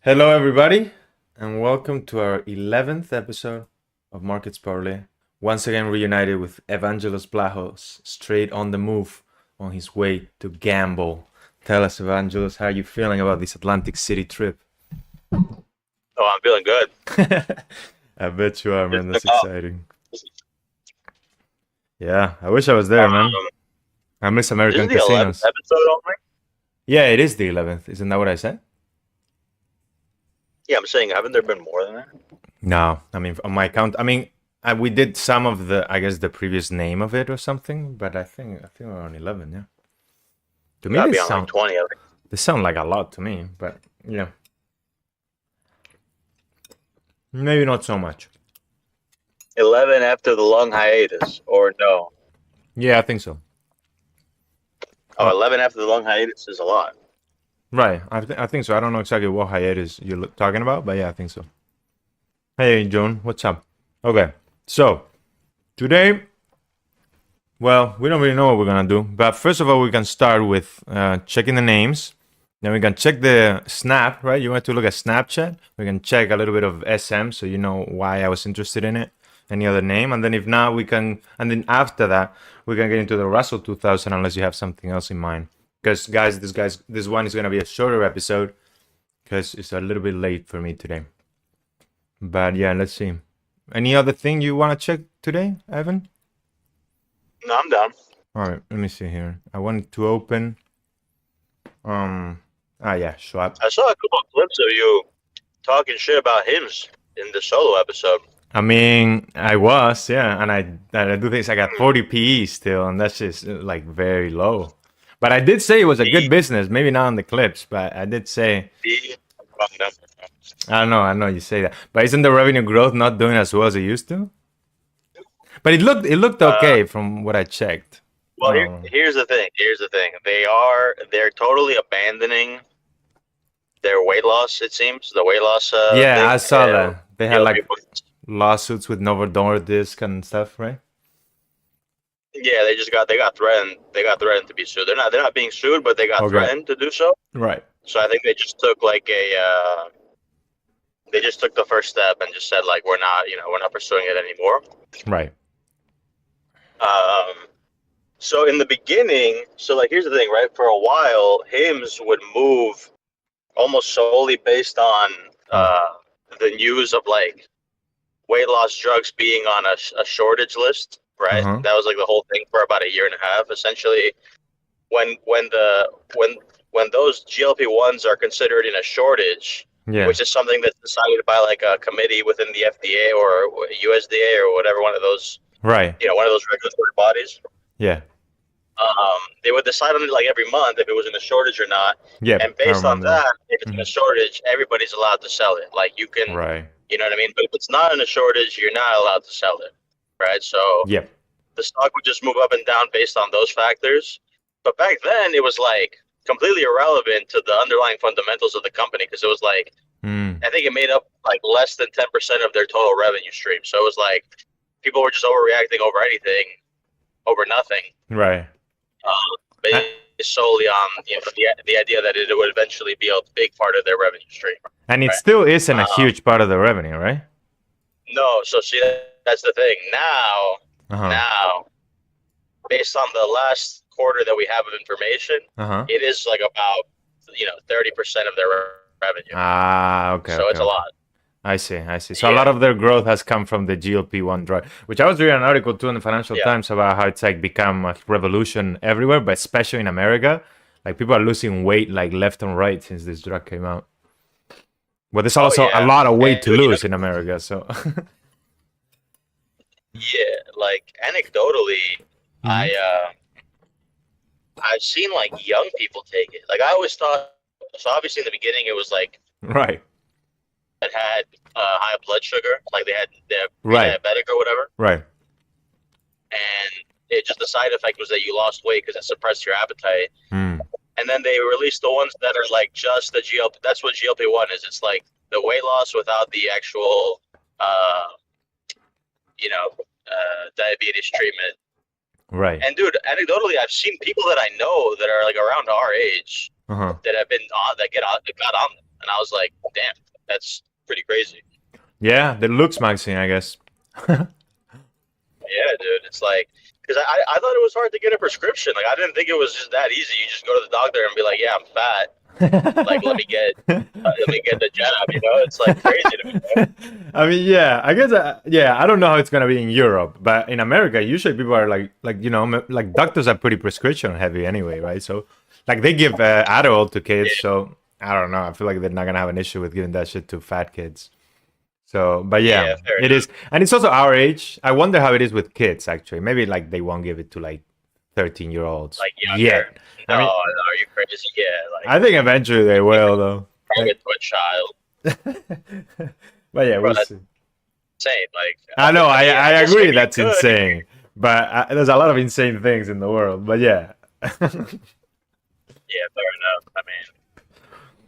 Hello, everybody, and welcome to our 11th episode of Markets Parlay. Once again, reunited with Evangelos Blahos, straight on the move on his way to gamble. Tell us, Evangelos, how are you feeling about this Atlantic City trip? Oh, I'm feeling good. I bet you are, man. That's exciting. Yeah, I wish I was there, man. I miss This is American the 11th casinos. episode only? Yeah, it is the 11th. Isn't that what I said? Yeah, I'm saying, haven't there been more than that? No, I mean on my account. We did some of I guess, the previous name of it or something, but I think we're on 11. Yeah. To me, Gotta be on like 20, I think. they sound like a lot to me, but yeah, maybe not so much. 11 after the long hiatus, or no? Yeah, I think so. Oh, 11 after the long hiatus is a lot. Right, I think so. I don't know exactly what hiatus you're talking about, but yeah, I think so. Hey, Joan, what's up? Okay, so today, well, we don't really know what we're gonna do, but first of all, we can start with checking the names. Then we can check the Snap, right? You want to look at Snapchat. We can check a little bit of SM, so you know why I was interested in it. Any other name, and then if not, we can. And then after that, we can get into the Russell 2000, unless you have something else in mind. Because this one is gonna be a shorter episode, because it's a little bit late for me today. But yeah, let's see. Any other thing you want to check today, Evan? No, I'm down. All right, let me see here. I wanted to open. Yeah, Schwab. I saw a couple of clips of you talking shit about HIMS in the solo episode. I mean, I was, yeah, and I do things. I got 40 PE still, and that's just like very low. But I did say it was a good business. Maybe not on the clips, but I did say. I know you say that, but isn't the revenue growth not doing as well as it used to? But it looked okay from what I checked. Well, here's the thing. They're totally abandoning their weight loss. It seems the weight loss. Yeah, thing, I saw that they had like people, lawsuits with Novo Nordisk and stuff, right? yeah, they got threatened. They got threatened to be sued. They're not being sued, but they got threatened to do so. Right. So I think they just took they just took the first step and just said like we're not pursuing it anymore. Right. So in the beginning, here's the thing, right? For a while, HIMS would move almost solely based on the news of like weight loss drugs being on a shortage list, right? That was like the whole thing for about a year and a half. Essentially, when those GLP-1s are considered in a shortage, which is something that's decided by like a committee within the FDA or USDA or whatever, one of those, right? One of those regulatory bodies. Yeah. They would decide on it like every month if it was in a shortage or not. Yeah. And based on that, if it's in a shortage, everybody's allowed to sell it. Like you can, right? You know what I mean? But if it's not in a shortage, you're not allowed to sell it, right? So the stock would just move up and down based on those factors. But back then, it was like completely irrelevant to the underlying fundamentals of the company because it was like I think it made up like less than 10% of their total revenue stream. So it was like people were just overreacting over anything, over nothing, right? Based solely on the idea that it would eventually be a big part of their revenue stream. And it still isn't a huge part of the revenue, right? No, so see that's the thing. Now, based on the last quarter that we have of information, it is like about 30% of their revenue. Okay. So it's a lot. I see. So a lot of their growth has come from the GLP-1 drug, which I was reading an article too in the Financial Times about how it's like become a revolution everywhere, but especially in America. Like people are losing weight like left and right since this drug came out. But there's also a lot of weight to lose in America, so. Yeah, like anecdotally, I've seen like young people take it. Like I always thought. So obviously in the beginning it was like right. That had high blood sugar, like they're diabetic or whatever. Right. And the side effect was that you lost weight because it suppressed your appetite. And then they released the ones that are like just the GLP. That's what GLP-1 is. It's like the weight loss without the actual, diabetes treatment. Right. And dude, anecdotally, I've seen people that I know that are like around our age that have been on that got on them. and I was like, damn, that's pretty crazy. Yeah, the looks maxing, I guess. Yeah, dude, it's like, because I thought it was hard to get a prescription. Like, I didn't think it was just that easy. You just go to the doctor and be like, yeah, I'm fat. Like, let me get the jab. You know, it's like crazy to me. Right? I mean, yeah, I guess, yeah, I don't know how it's gonna be in Europe, but in America, usually people are like you know, like doctors are pretty prescription heavy anyway, right? So, like they give Adderall to kids, Yeah. so I don't know. I feel like they're not gonna have an issue with giving that shit to fat kids. So, but yeah, fair it enough. is, and it's also our age. I wonder how it is with kids actually. Maybe like they won't give it to like 13-year-olds Like younger. yet. No, I mean, are you crazy? Yeah, like I think eventually they will though. give Like, it to a child. but yeah, Bro, we'll that's see. insane. Like, I know, I mean, I I guess agree maybe you that's could. insane, but there's a lot of insane things in the world. But yeah, Yeah, fair enough. I mean,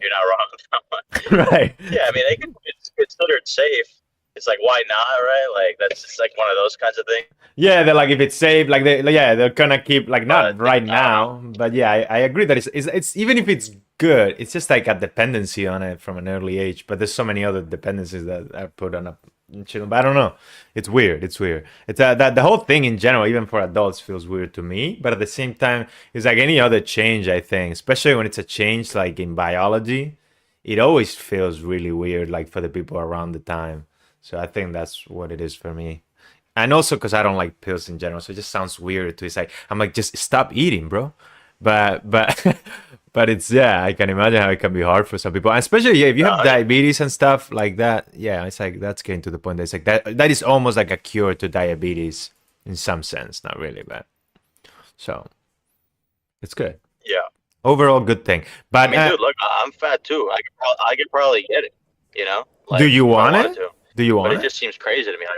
you're not wrong on that one. right. Yeah, I mean, it's considered safe. It's like, why not, right? Like, that's just like one of those kinds of things. Yeah, they're like if it's safe, like they're gonna keep like not But right I don't know. now, but yeah, I agree that it's even if it's good, it's just like a dependency on it from an early age. But there's so many other dependencies that are put on a children. But I don't know. It's weird. It's weird. It's that the whole thing in general, even for adults, feels weird to me. But at the same time, it's like any other change. I think, especially when it's a change like in biology, it always feels really weird, like for the people around the time. So I think that's what it is for me. And also because I don't like pills in general, so it just sounds weird to. It's like I'm like just stop eating, bro. But but it's yeah, I can imagine how it can be hard for some people, and especially yeah, if you have No, diabetes and stuff like that. Yeah, it's like that's getting to the point that it's like that is almost like a cure to diabetes in some sense, not really, but so it's good. yeah. Overall, good thing. I But mean, dude, look, I'm fat too. I could probably get it, do like you if I want wanted it? to. Do you But want it it? just seems crazy to me. Like,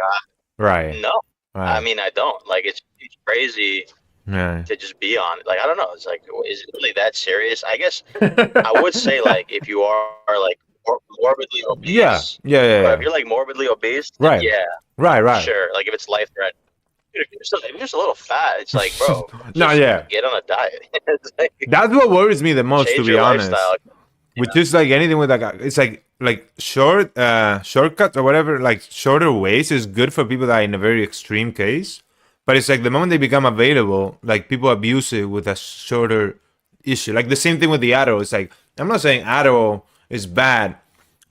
Right, no, I right, mean, I don't. Like, it's crazy right. to just be on it. Like, I don't know. It's like, is it really that serious? I guess I would say, like, if you are like morbidly Yeah, obese, yeah, yeah, but if yeah. you're like morbidly obese, then Right, yeah, right, right. sure. Like, if it's life threatening. Dude, if you're just a little fat, it's like, bro, No, just yeah. get on a diet. It's like, That's what worries me the most, to change be your honest. lifestyle. Which is like anything with like it's like shortcuts or whatever, like shorter ways is good for people that are in a very extreme case. But it's like the moment they become available, like people abuse it with a shorter issue. Like the same thing with the Adderall. It's like I'm not saying Adderall is bad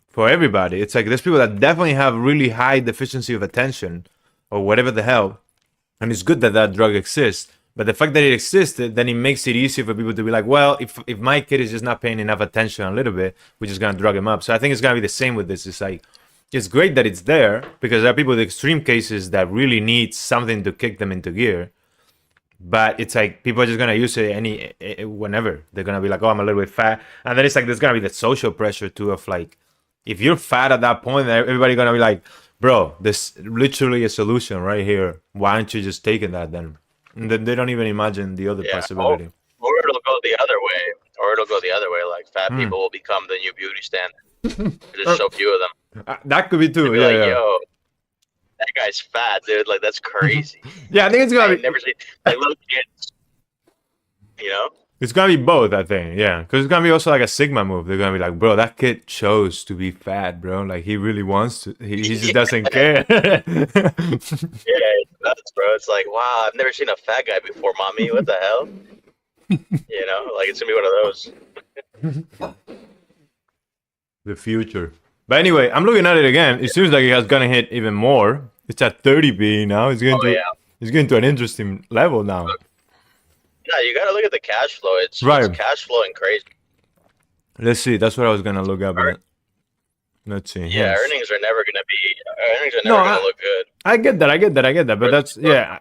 for everybody. It's like there's people that definitely have really high deficiency of attention or whatever the hell, and it's good that that drug exists. But the fact that it existed, then it makes it easier for people to be like, well, if my kid is just not paying enough attention a little bit, we're just gonna drug him up. So I think it's gonna be the same with this. It's like it's great that it's there because there are people with extreme cases that really need something to kick them into gear. But it's like people are just gonna use it whenever they're gonna be like, oh, I'm a little bit fat, and then it's like there's gonna be the social pressure too of like, if you're fat at that point, everybody gonna be like, bro, there's literally a solution right here. Why aren't you just taking that then? And then they don't even imagine the other Yeah. possibility. Or it'll go the other way. Or it'll go the other way. Like fat Mm. people will become the new beauty standard. There's so few of them. That could be too. They'll be Yeah, like, yeah. yo, that guy's fat, dude. Like that's crazy. Yeah, I think it's I gonna ain't be. never seen like little kids. You know? It's gonna be both, I think. Yeah, because it's gonna be also like a Sigma move. They're gonna be like, bro, that kid chose to be fat, bro. Like he really wants to. He just doesn't care. Yeah, it's nuts, bro. It's like, wow, I've never seen a fat guy before, mommy. What the hell? You know, like it's gonna be one of those. The future. But anyway, I'm looking at it again. It seems like it has gonna hit even more. It's at 30p now. It's getting Oh to yeah. it's getting to an interesting level now. Yeah, you gotta look at the cash flow. It's Right. cash flowing crazy. Let's see. That's what I was gonna look up. Let's see. Yeah, HIMS. earnings are never No, gonna look good. I get that. I get that. I get that. But that's yeah.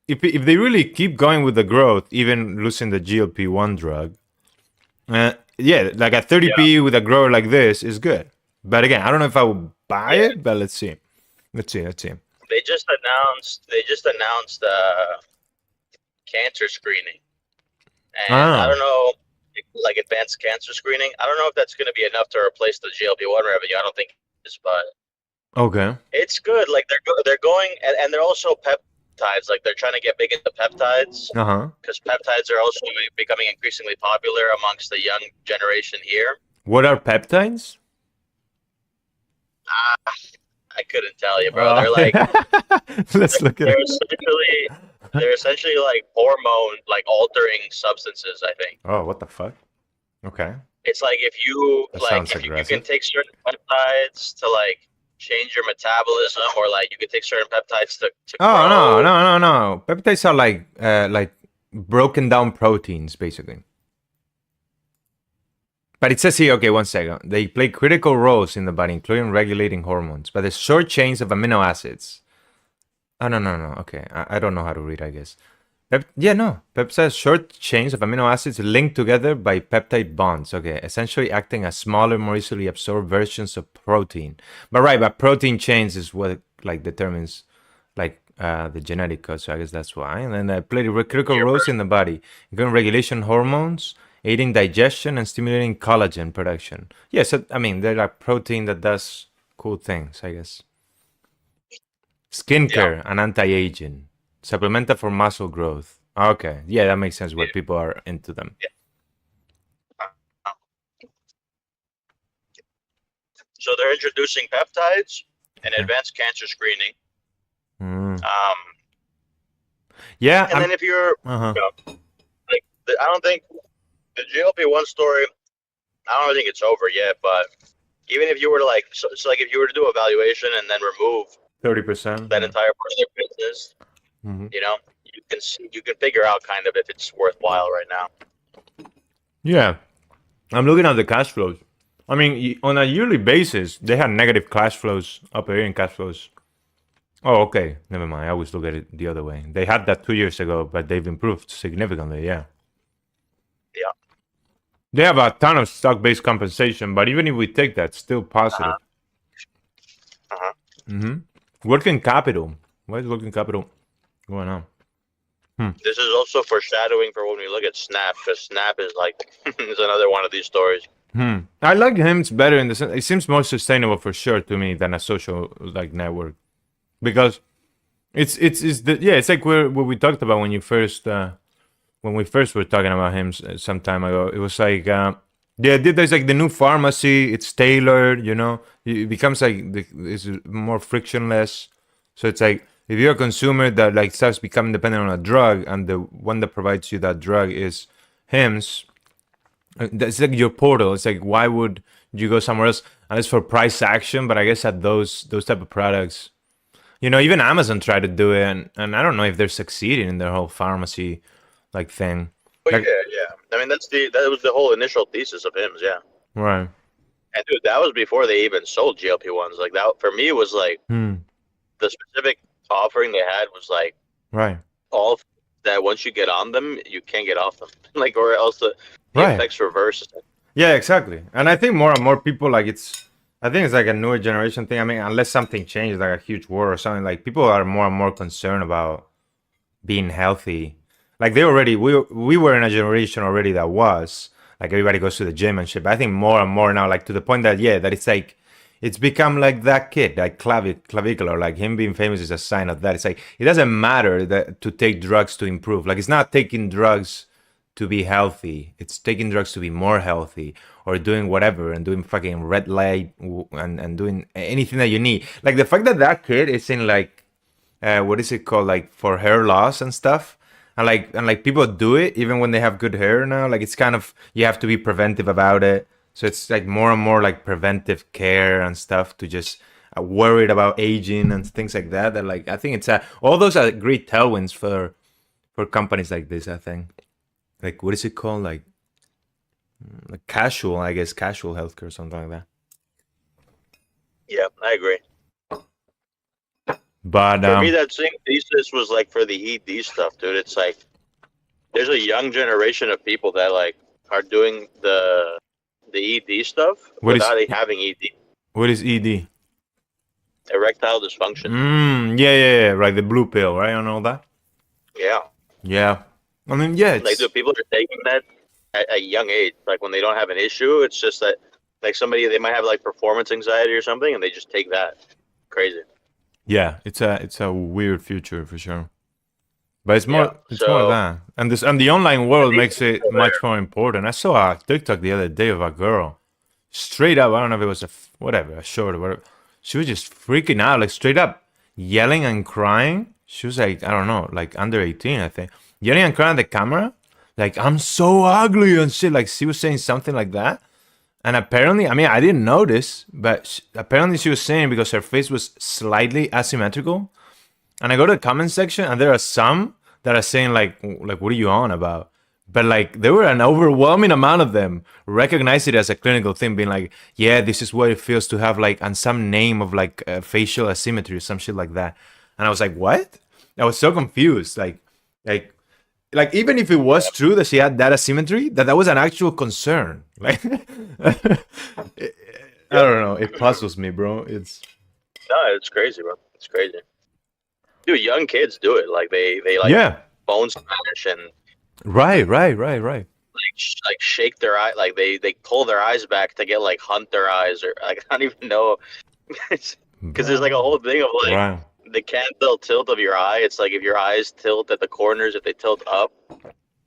If they really keep going with the growth, even losing the GLP-1 drug, yeah, like a 30p with a grower like this is good. But again, I don't know if I would buy it. But let's see. Let's see. Let's see. They just announced cancer screening, and I don't know, like advanced cancer screening. I don't know if that's going to be enough to replace the GLP-1 revenue. I don't think it is, but Okay. it's good. Like they're going, and they're also peptides. Like they're trying to get big into peptides Uh-huh. because peptides are also becoming increasingly popular amongst the young generation here. What are peptides? couldn't tell you, bro. They're like, let's look at it. They're essentially like hormone, like altering substances. I think. Oh, what the fuck? Okay. It's like if you That like sounds if you aggressive. can take certain peptides to like change your metabolism, or like you can take certain peptides to Oh grow. no. Peptides are like broken down proteins, basically. But it says here, okay, one second. They play critical roles in the body, including regulating hormones. But the short chains of amino acids. Oh no. Okay, I don't know how to read, I guess. Peptides short chains of amino acids linked together by peptide bonds. Okay, essentially acting as smaller, more easily absorbed versions of protein. But protein chains is what like determines like the genetic code. So I guess that's why. And then they play critical roles in the body, including regulation hormones, aiding digestion, and stimulating collagen production. Yes, yeah, so, I mean they're like protein that does cool things, I guess. Skincare and anti-aging. Supplemental for muscle growth. Okay. Yeah, that makes sense why people are into them. So they're introducing peptides and advanced cancer screening. Yeah. And then if you're, you know, like, I don't think the GLP-1 story, I don't think it's over yet, but even if you were to like, so like if you were to do evaluation and then remove 30%, that entire part of their business, you know, you can figure out kind of if it's worthwhile right now. Yeah, I'm looking at the cash flows. I mean, on a yearly basis, they had negative cash flows, operating cash flows. Oh, okay, never mind. I always look at it the other way. They had that 2 years ago, but they've improved significantly. Yeah. Yeah. They have a ton of stock-based compensation, but even if we take that, still positive. Working capital. Why is working capital going on? This is also foreshadowing for when we look at Snap, because Snap is like is another one of these stories. I like HIMS better in the sense it seems more sustainable for sure to me than a social like network, because it's like what we talked about when we first were talking about HIMS some time ago. It was like there's like the new pharmacy. It's tailored, you know. It becomes like it's more frictionless. So it's like if you're a consumer that like starts becoming dependent on a drug, and the one that provides you that drug is HIMS, that's like your portal. It's like, why would you go somewhere else unless for price action? But I guess at those type of products, you know, even Amazon tried to do it, and I don't know if they're succeeding in their whole pharmacy like thing. Like, yeah. I mean, that was the whole initial thesis of HIMS, yeah. Right. And dude, that was before they even sold GLP-1s. Like that for me was like the specific offering they had was like all that once you get on them, you can't get off them. Like, or else the effects reverse. Yeah, exactly. And I think more and more people I think it's like a newer generation thing. I mean, unless something changes, like a huge war or something, like people are more and more concerned about being healthy. Like we were in a generation already that was like everybody goes to the gym and shit. But I think more and more now, like to the point that that it's like it's become like that kid, like clavicular, like him being famous is a sign of that. It's like it doesn't matter that to take drugs to improve. Like it's not taking drugs to be healthy. It's taking drugs to be more healthy, or doing whatever and doing fucking red light and doing anything that you need. Like the fact that kid is in like what is it called, like for hair loss and stuff. And like people do it even when they have good hair now. Like it's kind of, you have to be preventive about it. So it's like more and more like preventive care and stuff to just worried about aging and things like that. That like I think it's all those are great tailwinds for companies like this. I think like what is it called, like casual healthcare or something like that. Yeah, I agree. But for me, that same thesis was like for the ED stuff, dude. It's like there's a young generation of people that like are doing the ED stuff without having ED. What is ED? Erectile dysfunction. Yeah, right. The blue pill, right, and all that. Yeah. I mean, yeah. Like, dude, people are taking that at a young age. Like when they don't have an issue, it's just that like they might have like performance anxiety or something, and they just take that. Crazy. Yeah, it's a weird future for sure, but it's more that, and the online world makes it much more important. I saw a TikTok the other day of a girl, straight up. I don't know if it was a short or whatever. she was just freaking out, like straight up yelling and crying. She was like, I don't know, like under 18, I think. Yelling and crying at the camera, like, I'm so ugly and shit. Like, she was saying something like that. And apparently, I mean, I didn't notice, but apparently she was saying because her face was slightly asymmetrical. And I go to the comment section, and there are some that are saying, like, what are you on about? But, like, there were an overwhelming amount of them recognize it as a clinical thing, being like, yeah, this is what it feels to have, like, and some name of, like, facial asymmetry or some shit like that. And I was like, what? I was so confused. Like even if it was true that she had that asymmetry, that was an actual concern. Like, I don't know. It puzzles me, bro. It's crazy, bro. It's crazy. Dude, young kids do it. Like they like bone smash and right. Like shake their eye, like they pull their eyes back to get like hunt their eyes, or like I don't even know, because there's like a whole thing of like the canthal tilt of your eye. It's like if your eyes tilt at the corners, if they tilt up,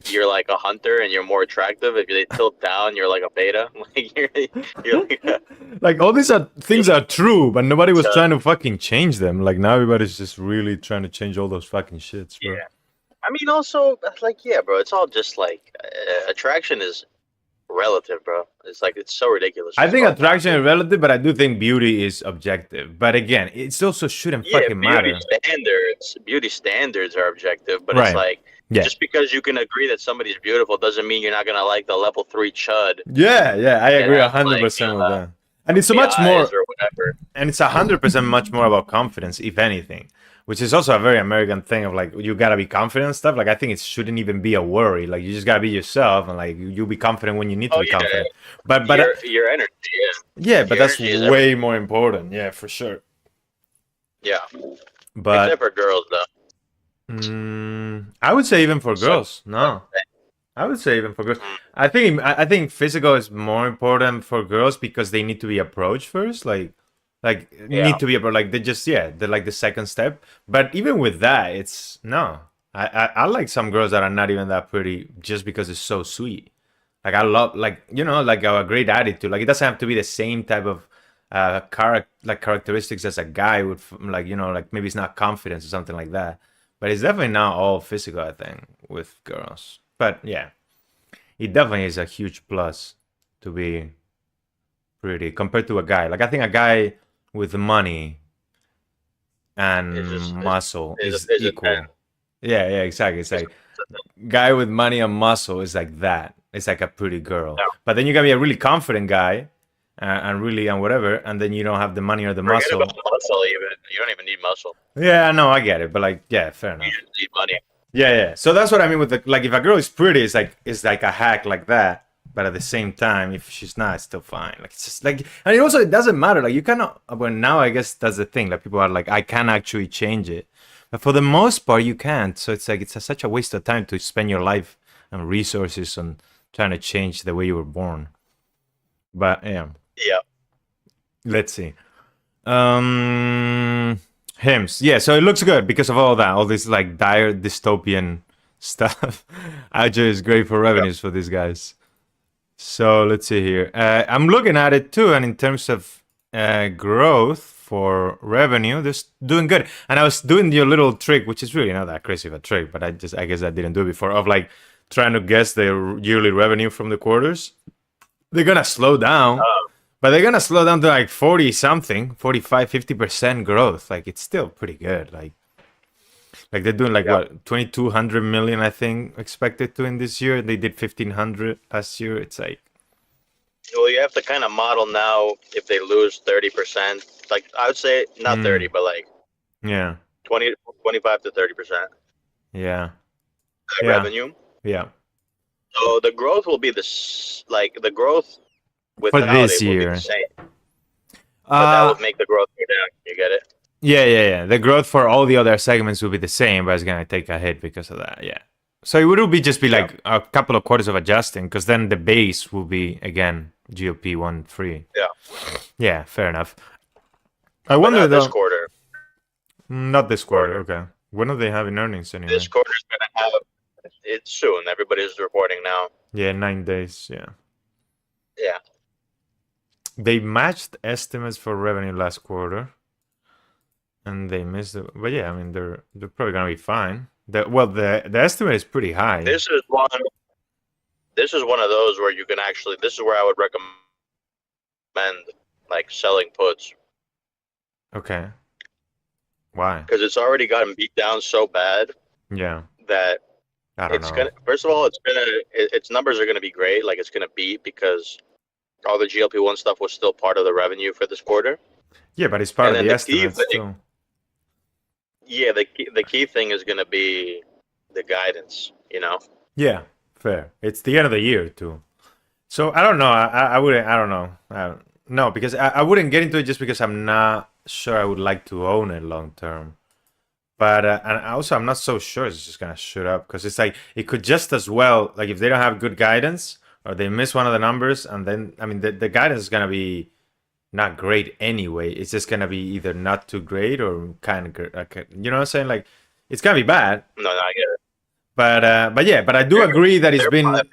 you're like a hunter and you're more attractive. If they tilt down, you're like a beta. Like you're like all these things are true, but nobody was trying to fucking change them. Like now everybody's just really trying to change all those fucking shits, bro. Yeah. I mean, also, like, yeah, bro, it's all just like attraction is relative, bro. It's like it's so ridiculous. I think attraction is relative, but I do think beauty is objective. But again, it also shouldn't fucking matter. Beauty standards are objective, but it's like just because you can agree that somebody's beautiful doesn't mean you're not gonna like the level 3 chud. Yeah, I agree 100% with that. And it's so much more, and it's 100% much more about confidence, if anything. Which is also a very American thing of like, you gotta be confident and stuff. Like, I think it shouldn't even be a worry. Like, you just gotta be yourself, and like, you'll be confident when you need to be confident. But your energy, but that's way more important. Yeah, for sure. Yeah, but except for girls, though. I would say even for girls. No, I would say even for girls. I think physical is more important for girls because they need to be approached first. Need to be like they just they're like the second step. But even with that, it's no. I like some girls that are not even that pretty just because it's so sweet. Like I love like a great attitude. Like it doesn't have to be the same type of characteristics as a guy would, like maybe it's not confidence or something like that. But it's definitely not all physical, I think, with girls. But yeah, it definitely is a huge plus to be pretty compared to a guy. Like I think a guy with money and muscle is equal. Yeah, exactly. It's like guy with money and muscle is like that. It's like a pretty girl. No. But then you can be a really confident guy and whatever, and then you don't have the money or the muscle. Forget about muscle even. You don't even need muscle. Yeah, no, I get it. But like, yeah, fair enough. You just need money. Yeah. So that's what I mean with like if a girl is pretty, it's like a hack like that. But at the same time, if she's not, it's still fine. Like it's just like, and it doesn't matter. Like you cannot. Well, now I guess that's the thing. Like people are like, I can actually change it, but for the most part, you can't. So it's like it's such a waste of time to spend your life and resources on trying to change the way you were born. But yeah. Let's see. HIMS. Yeah. So it looks good because of all that, all this like dire dystopian stuff. Actually, is great for revenues for these guys. So let's see here. I'm looking at it too, and in terms of growth for revenue, they're doing good. And I was doing your little trick, which is really not that crazy of a trick, but I guess I didn't do it before, of like trying to guess the yearly revenue from the quarters. They're gonna slow down, but they're gonna slow down to like 40 something, 45, 50% growth. Like it's still pretty good. Like they're doing like what 2,200 million, I think, expected to in this year. They did 1,500 last year. It's like, well, you have to kind of model now if they lose 30%. Like I would say not 30, but like 25 to 30%. Revenue. Yeah. So the growth will be the growth for this year. Will be the same. But that would make the growth go down. You get it? Yeah. The growth for all the other segments will be the same, but it's gonna take a hit because of that. Yeah. So it will just be like a couple of quarters of adjusting, because then the base will be again GOP 1-3. Yeah. Yeah, fair enough. I wonder though. This quarter. Not this quarter. Okay. When are they having earnings anyway? This quarter is gonna have it soon. Everybody's reporting now. Yeah, 9 days. Yeah. They matched estimates for revenue last quarter, and they missed it. But yeah, I mean they're probably gonna be fine. The estimate is pretty high. This is one of those where you can actually. This is where I would recommend like selling puts. Okay. Why? Because it's already gotten beat down so bad. Yeah. That I don't know. First of all, its numbers are gonna be great. Like it's gonna beat because all the GLP-1 stuff was still part of the revenue for this quarter. Yeah, but it's part of the estimates too. Yeah, the key thing is gonna be the guidance. Yeah, fair. It's the end of the year too. So I don't know. I wouldn't. I don't know. No, because I wouldn't get into it just because I'm not sure I would like to own it long term. But and also I'm not so sure it's just gonna shoot up because it's like it could just as well, like if they don't have good guidance or they miss one of the numbers, and then I mean the guidance is gonna be not great anyway. It's just gonna be either not too great or kind of good. You know what I'm saying? Like it's gonna be bad. No, I get it. But yeah, but I do agree that it's been. If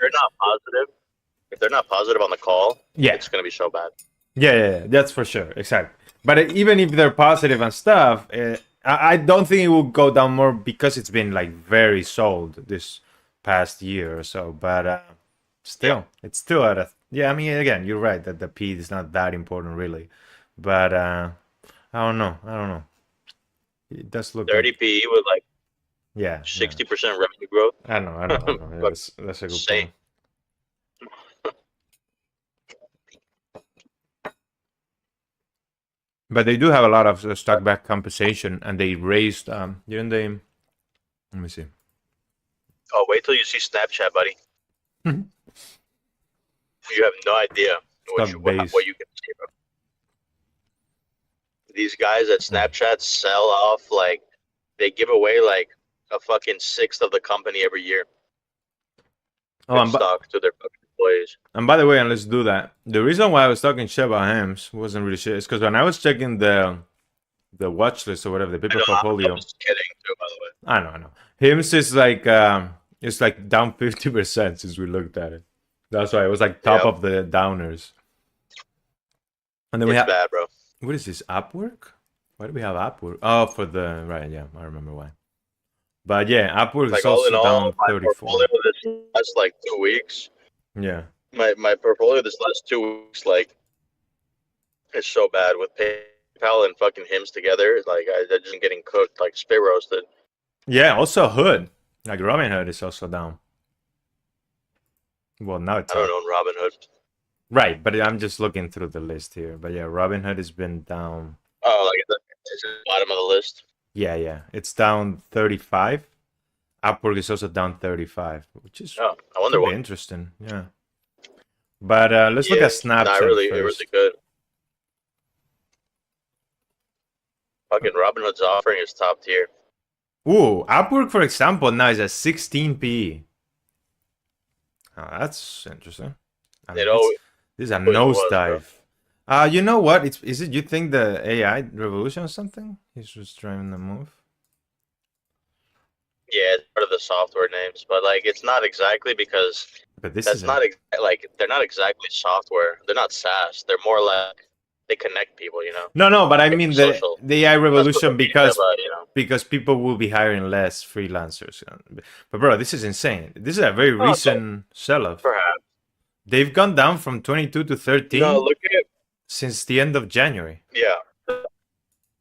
they're not positive on the call, yeah, it's gonna be so bad. Yeah, that's for sure. Exactly. But even if they're positive and stuff, I don't think it will go down more because it's been like very sold this past year or so. But still, it's still at a. Yeah, I mean, again, you're right that the P is not that important really. But I don't know. It does look 30 like, PE with like 60% revenue growth. I know. Yeah, that's a good point. But they do have a lot of stock-back compensation, and they raised. Didn't they? Let me see. Oh, wait till you see Snapchat, buddy. You have no idea what you can see. Bro. These guys at Snapchat sell off like they give away like a fucking sixth of the company every year. Stock to their employees. And by the way, and let's do that. The reason why I was talking shit about HIMS wasn't really shit. It's because when I was checking the watch list or whatever, the paper portfolio. I was kidding too, by the way. I know. HIMS is like it's like down 50% since we looked at it. That's why it was like top of the downers. And then we have bad, bro. What is this? Upwork? Why do we have Upwork? Oh, for the right, yeah, I remember why. But yeah, Upwork is also down 34. This last like 2 weeks. Yeah. My portfolio this last 2 weeks, like, it's so bad with PayPal and fucking HIMS together. Like, they're just getting cooked, like spit roasted. Yeah, also Hood. Like Robinhood is also down. Well, now it's. I don't own Robinhood. Right, but I'm just looking through the list here. But yeah, Robinhood has been down. Oh, like it's at the bottom of the list. Yeah, it's down 35. Upwork is also down 35, which is I wonder why. Interesting. Yeah. But let's look at Snapchat first. Really good. Fucking Robinhood's offering is top tier. Ooh, Upwork, for example, now is at 16 PE. Oh, that's interesting. I mean, this is a nosedive. You know what? Is it you think the AI revolution or something? He's just driving the move. Yeah, it's part of the software names, but like it's not exactly because. But this that's not like they're not exactly software. They're not SaaS. They're more like they connect people, you know. No, but I mean the AI revolution because people will be hiring less freelancers. But bro, this is insane. This is a very recent sell-off. Perhaps they've gone down from 22 to 13. No, look at since the end of January. Yeah.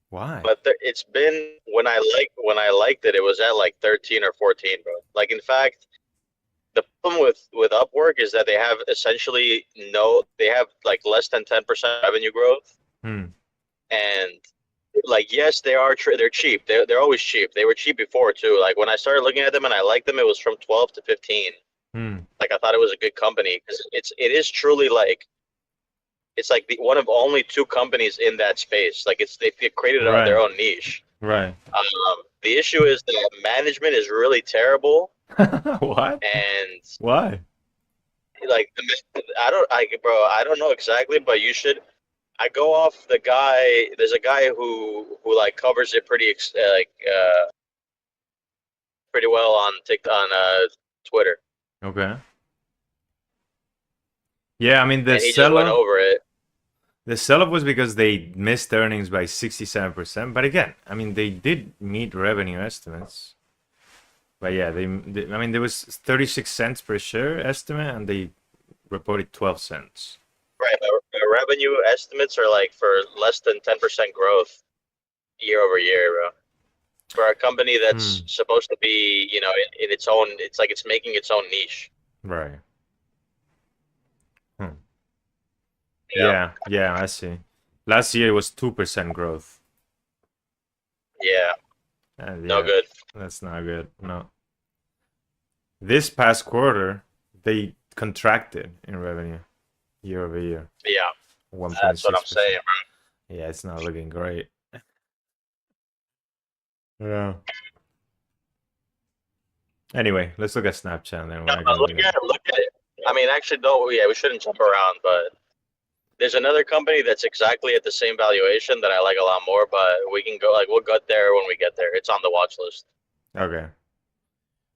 Why? But it's been when I liked it, it was at like 13 or 14, bro. Like in fact, the problem with Upwork is that they have essentially like less than 10% revenue growth. And like yes, they're cheap. They're always cheap. They were cheap before too. Like when I started looking at them and I liked them, it was from 12 to 15. Like I thought it was a good company because it is truly like. It's like one of only 2 companies in that space. Like they've created their own niche. Right. The issue is that management is really terrible. What? And why? Like I don't know exactly, but you should. I go off the guy. There's a guy who like covers it pretty well on TikTok on Twitter. Okay. Yeah, I mean he just went over it. The sell-off was because they missed earnings by 67%. But again, I mean, they did meet revenue estimates. But yeah, I mean, there was 36 cents per share estimate, and they reported 12 cents. Right, but revenue estimates are like for less than 10% growth year over year, bro. For a company that's supposed to be, you know, in its own, it's like it's making its own niche. Right. Yeah, I see. Last year it was 2% growth. Yeah. No good. That's not good. No. This past quarter, they contracted in revenue year over year. Yeah. 1.6%. That's what I'm saying, bro. Yeah, it's not looking great. Yeah. Anyway, let's look at Snapchat then. Look at it. I mean, actually, no, yeah, we shouldn't jump around, but there's another company that's exactly at the same valuation that I like a lot more, but we can go, like, we'll get there when we get there. It's on the watch list. Okay.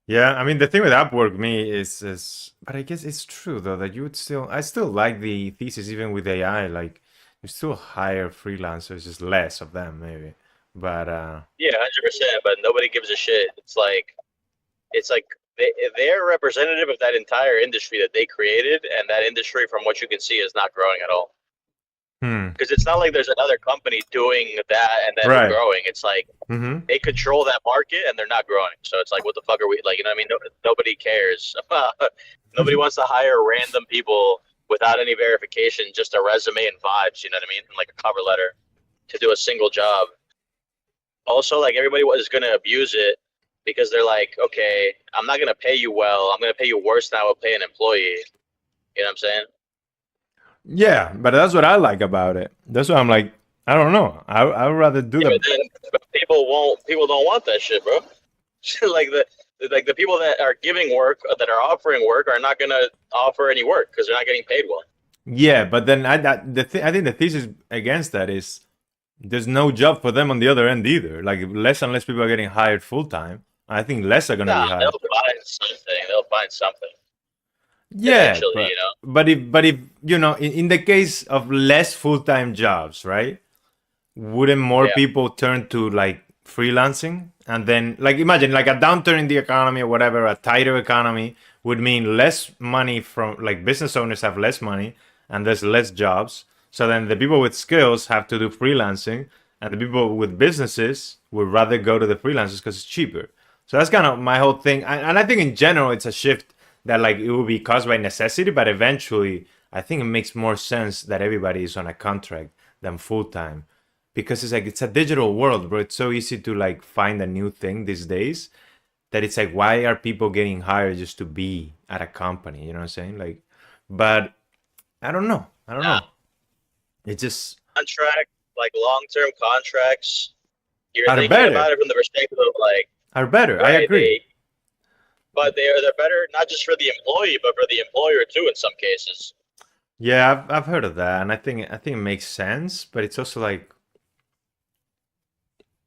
Yeah, I mean, the thing with Upwork me is, but I guess it's true though that you would I still like the thesis even with AI, like you still hire freelancers, just less of them maybe. But yeah, 100%. But nobody gives a shit. It's like they're representative of that entire industry that they created, and that industry, from what you can see, is not growing at all. Because it's not like there's another company doing that and then growing. It's like they control that market and they're not growing. So it's like, what the fuck are we like? You know what I mean? Nobody cares. Nobody wants to hire random people without any verification, just a resume and vibes. You know what I mean? And like a cover letter to do a single job. Also, like everybody is going to abuse it because they're like, okay, I'm not going to pay you well. I'm going to pay you worse than I would pay an employee. You know what I'm saying? Yeah, but that's what I like about it. That's why I'm like, I don't know. I would rather do that. But people don't want that shit, bro. like the people that are giving work, that are offering work, are not gonna offer any work because they're not getting paid well. Yeah, but then I think the thesis against that is there's no job for them on the other end either. Like less and less people are getting hired full time. I think less are gonna be hired. They'll find something. They'll find something. Yeah, but if you know, in the case of less full-time jobs, right? Wouldn't more people turn to like freelancing? And then like imagine like a downturn in the economy or whatever, a tighter economy would mean less money from like business owners have less money and there's less jobs. So then the people with skills have to do freelancing and the people with businesses would rather go to the freelancers because it's cheaper. So that's kind of my whole thing. And I think in general it's a shift that like it will be caused by necessity, but eventually I think it makes more sense that everybody is on a contract than full time, because it's like it's a digital world, bro. It's so easy to like find a new thing these days that it's like, why are people getting hired just to be at a company? You know what I'm saying? Like, but I don't know. It just contract, like long-term contracts. You're thinking about it from the perspective of like are better. Right? I agree. But they're better not just for the employee, but for the employer too in some cases. Yeah, I've heard of that, and I think it makes sense. But it's also like,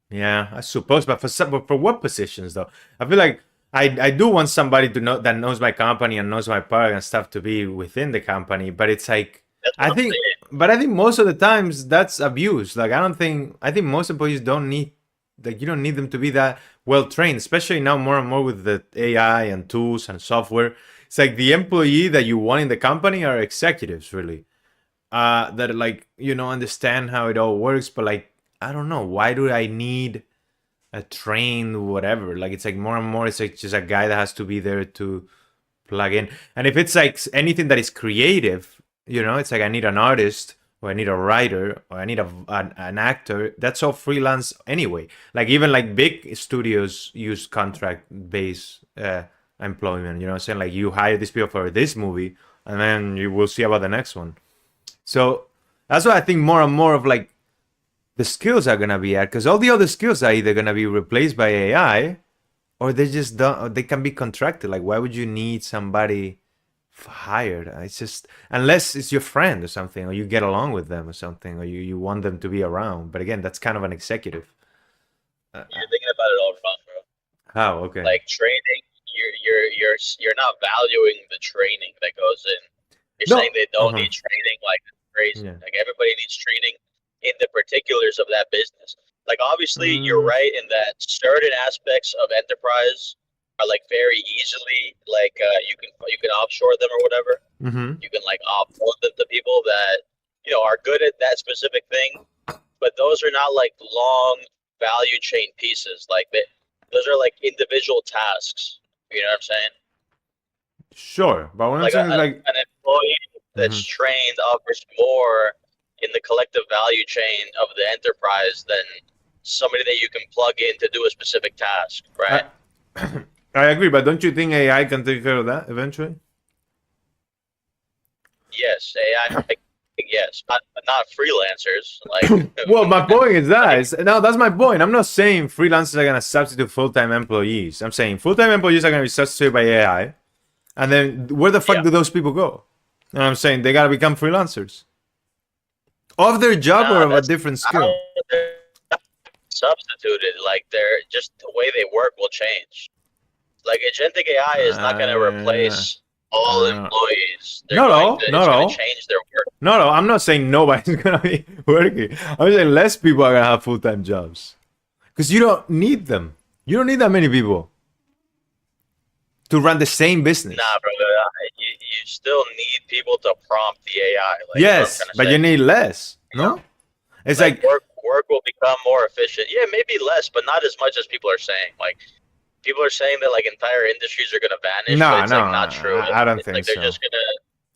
yeah, I suppose. But for what positions though? I feel like I do want somebody to know that knows my company and knows my product and stuff to be within the company. But it's like I think most of the times that's abuse. Like I think most employees don't need. Like you don't need them to be that well trained, especially now more and more with the AI and tools and software. It's like the employee that you want in the company are executives, really, that like understand how it all works. But like I don't know, why do I need a trained whatever? Like it's like more and more, it's like just a guy that has to be there to plug in. And if it's like anything that is creative, it's like I need an artist. Or I need a writer, or I need an actor. That's all freelance anyway. Like even like big studios use contract-based employment. You know what I'm saying? Like you hire these people for this movie, and then you will see about the next one. So that's why I think more and more of like the skills are gonna be at, because all the other skills are either gonna be replaced by AI, or they just don't. Or they can be contracted. Like why would you need somebody hired? It's just unless it's your friend or something, or you get along with them or something, or you want them to be around. But again, that's kind of an executive. You're thinking about it all wrong, bro. How? Okay. Like training, you're not valuing the training that goes in. You're saying they don't need training. Like crazy. Like everybody needs training in the particulars of that business. Like obviously you're right in that certain aspects of enterprise are like very easily like you can offshore them or whatever. You can like offload them to people that are good at that specific thing, but those are not like long value chain pieces. Like those are like individual tasks. You know what I'm saying? Sure, but what I'm Like saying is like an employee that's trained offers more in the collective value chain of the enterprise than somebody that you can plug in to do a specific task, right? I agree, but don't you think AI can take care of that eventually? Yes, AI. Yes, not freelancers. Like, well, my point is that no, that's my point. I'm not saying freelancers are gonna substitute full-time employees. I'm saying full-time employees are gonna be substituted by AI, and then where the fuck do those people go? You know what I'm saying? They gotta become freelancers of their job or of a different skill. Substituted, like they're just the way they work will change. Like agentic AI is not gonna replace all employees. It's gonna change their work. No, I'm not saying nobody's gonna be working. I'm saying less people are gonna have full-time jobs because you don't need them. You don't need that many people to run the same business. Nah, brother, you still need people to prompt the AI. Like, yes, but you need less. No, it's like work will become more efficient. Yeah, maybe less, but not as much as people are saying. Like people are saying that like entire industries are gonna vanish. No, but it's like not true. I don't think like, so. They're just gonna.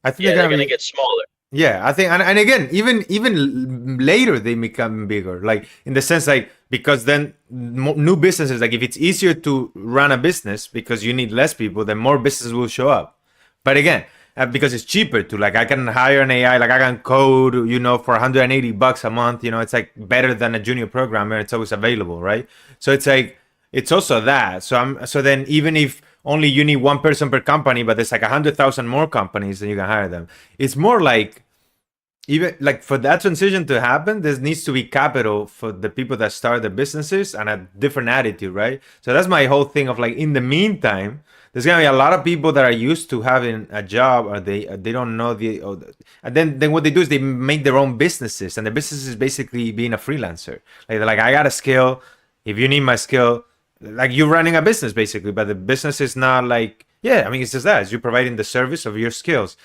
I think they're gonna get smaller. Yeah, I think, and again, even later they become bigger. Like in the sense, like because then new businesses, like if it's easier to run a business because you need less people, then more businesses will show up. But again, because it's cheaper to like I can hire an AI, like I can code, for $180 a month. It's like better than a junior programmer. It's always available, right? So it's like it's also that. So then even if only you need one person per company, but there's like 100,000 more companies, then you can hire them. It's more like even like for that transition to happen, there needs to be capital for the people that start the businesses and a different attitude, right? So that's my whole thing of like in the meantime, there's gonna be a lot of people that are used to having a job or they don't know and then what they do is they make their own businesses, and the business is basically being a freelancer. Like they're like, I got a skill. If you need my skill, like you're running a business basically, but the business is not like, it's just that. It's you're providing the service of your skills.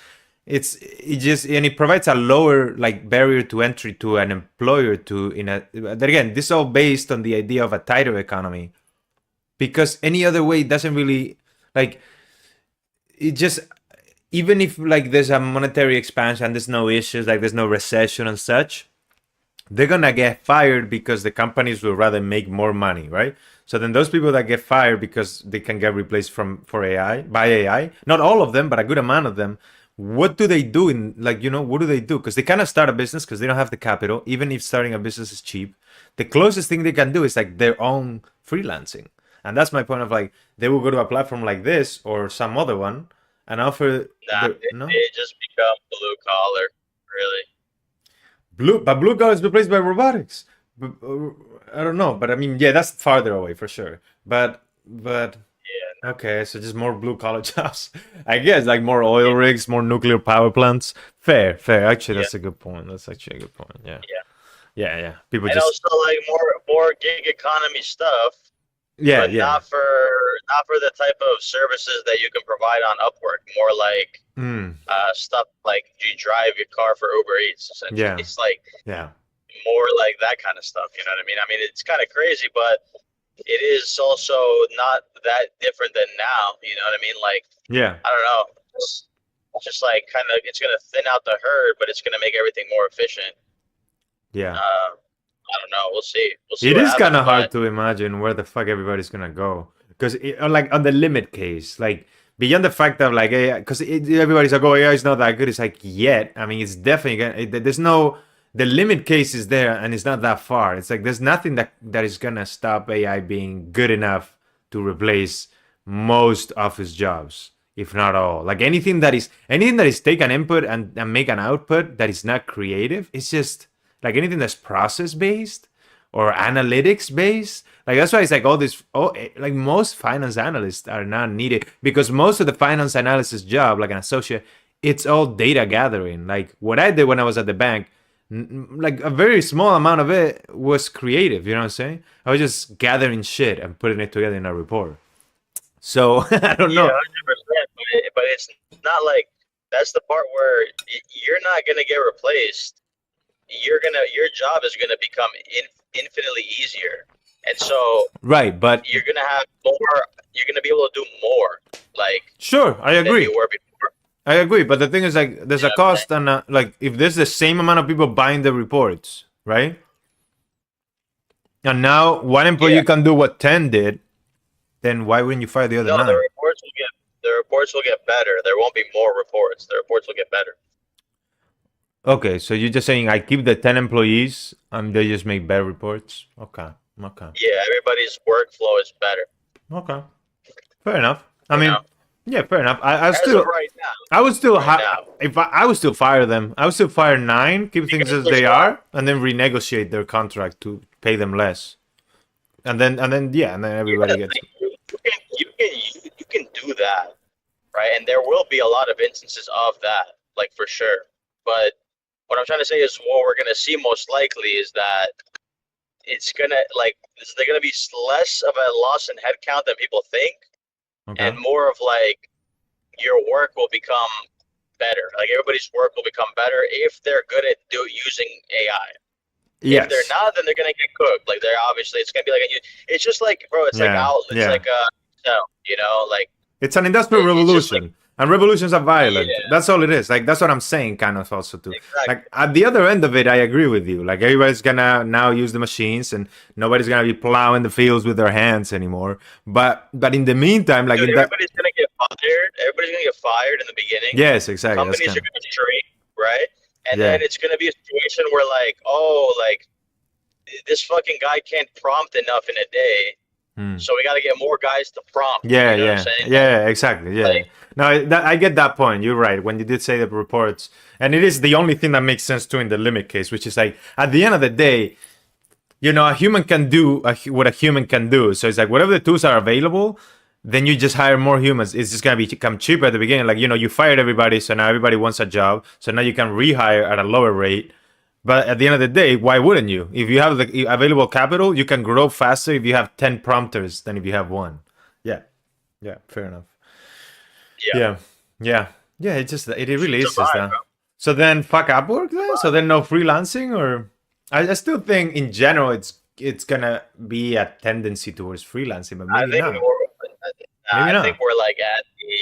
It provides a lower like barrier to entry to an employer but again, this is all based on the idea of a tighter economy, because any other way doesn't really like it. Just even if like there's a monetary expansion, there's no issues, like there's no recession and such, they're gonna get fired because the companies will rather make more money, right? So then those people that get fired because they can get replaced by AI, not all of them, but a good amount of them, what do they do what do they do? Because they cannot start a business because they don't have the capital, even if starting a business is cheap. The closest thing they can do is like their own freelancing. And that's my point of like, they will go to a platform like this or some other one and offer. They just become blue collar, But really. blue collar is replaced by robotics. I don't know, but I mean, that's farther away for sure. But okay, so just more blue collar jobs. I guess like more oil rigs, more nuclear power plants. Fair. Actually, that's a good point. That's actually a good point. Yeah. People and also like more gig economy stuff. But not for the type of services that you can provide on Upwork. More like stuff like you drive your car for Uber Eats. Essentially, it's like more like that kind of stuff. You know what I mean? I mean, it's kind of crazy, but it is also not that different than now. You know what I mean? Like, I don't know. Just like kind of, it's gonna thin out the herd, but it's gonna make everything more efficient. I don't know. We'll see. It is kind of hard to imagine where the fuck everybody's gonna go, because like on the limit case, like beyond the fact of like AI, because everybody's like, oh, AI is not that good. It's like I mean, it's definitely there's no. The limit case is there and it's not that far. It's like there's nothing that is gonna stop AI being good enough to replace most of its jobs, if not all. Like anything that is take an input and make an output that is not creative, it's just like anything that's process based or analytics based. Like that's why it's like like most finance analysts are not needed, because most of the finance analysis job, like an associate, it's all data gathering. Like what I did when I was at the bank, like a very small amount of it was creative. You know what I'm saying? I was just gathering shit and putting it together in a report. So I don't know. 100%. But it's not like that's the part where you're not gonna get replaced. Your job is gonna become infinitely easier, and so right, but you're gonna have more. You're gonna be able to do more. Like sure, I agree. Than you were before. I agree, but the thing is, like, there's a cost, and like, if there's the same amount of people buying the reports, right? And now one employee can do what 10 did, then why wouldn't you fire the other 9? The reports will get better. There won't be more reports. The reports will get better. Okay, so you're just saying I keep the 10 employees and they just make better reports? Okay. Yeah, everybody's workflow is better. Okay. Fair enough. I mean, yeah, fair enough. I still right now. I would still if I would still fire them. I would still fire 9, keep things as they are, and then renegotiate their contract to pay them less. And then everybody gets. You can do that, right? And there will be a lot of instances of that, like for sure. But what I'm trying to say is, what we're gonna see most likely is that it's gonna they're gonna be less of a loss in headcount than people think, and more of like your work will become better. Like everybody's work will become better if they're good at using AI. Yes. If they're not, then they're gonna get cooked. Like they're obviously, it's gonna be like it's just like, bro, it's like outlets, like you know, like it's an industrial revolution. And revolutions are violent. Yeah. That's all it is. Like that's what I'm saying, kind of also too. Exactly. Like at the other end of it, I agree with you. Like everybody's gonna now use the machines, and nobody's gonna be plowing the fields with their hands anymore. But in the meantime, like everybody's gonna get fired. Everybody's gonna get fired in the beginning. Yes, exactly. Companies are gonna shrink, right? And then it's gonna be a situation where like this fucking guy can't prompt enough in a day. So we got to get more guys to prompt. Yeah, you know yeah, exactly. Yeah. Like, no, I get that point. You're right. When you did say the reports, and it is the only thing that makes sense too in the limit case, which is like at the end of the day, you know, a human can do what a human can do. So it's like whatever the tools are available, then you just hire more humans. It's just gonna become cheaper at the beginning. Like, you know, you fired everybody, so now everybody wants a job. So now you can rehire at a lower rate. But at the end of the day, why wouldn't you? If you have the available capital, you can grow faster if you have 10 prompters than if you have 1. Yeah, fair enough. Yeah. It really is just that. So then fuck Upwork then? So then no freelancing? Or I still think in general it's gonna be a tendency towards freelancing, but maybe not. I think we're like at the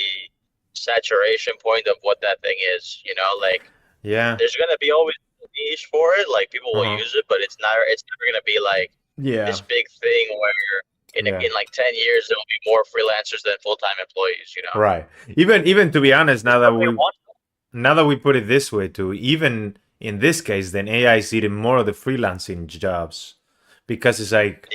saturation point of what that thing is, you know, like there's gonna be always niche for it, like people will use it, but it's never gonna be like this big thing where in like 10 years there will be more freelancers than full-time employees, you know. Right. Even to be honest, now that we put it this way too, even in this case, then AI is eating more of the freelancing jobs, because it's like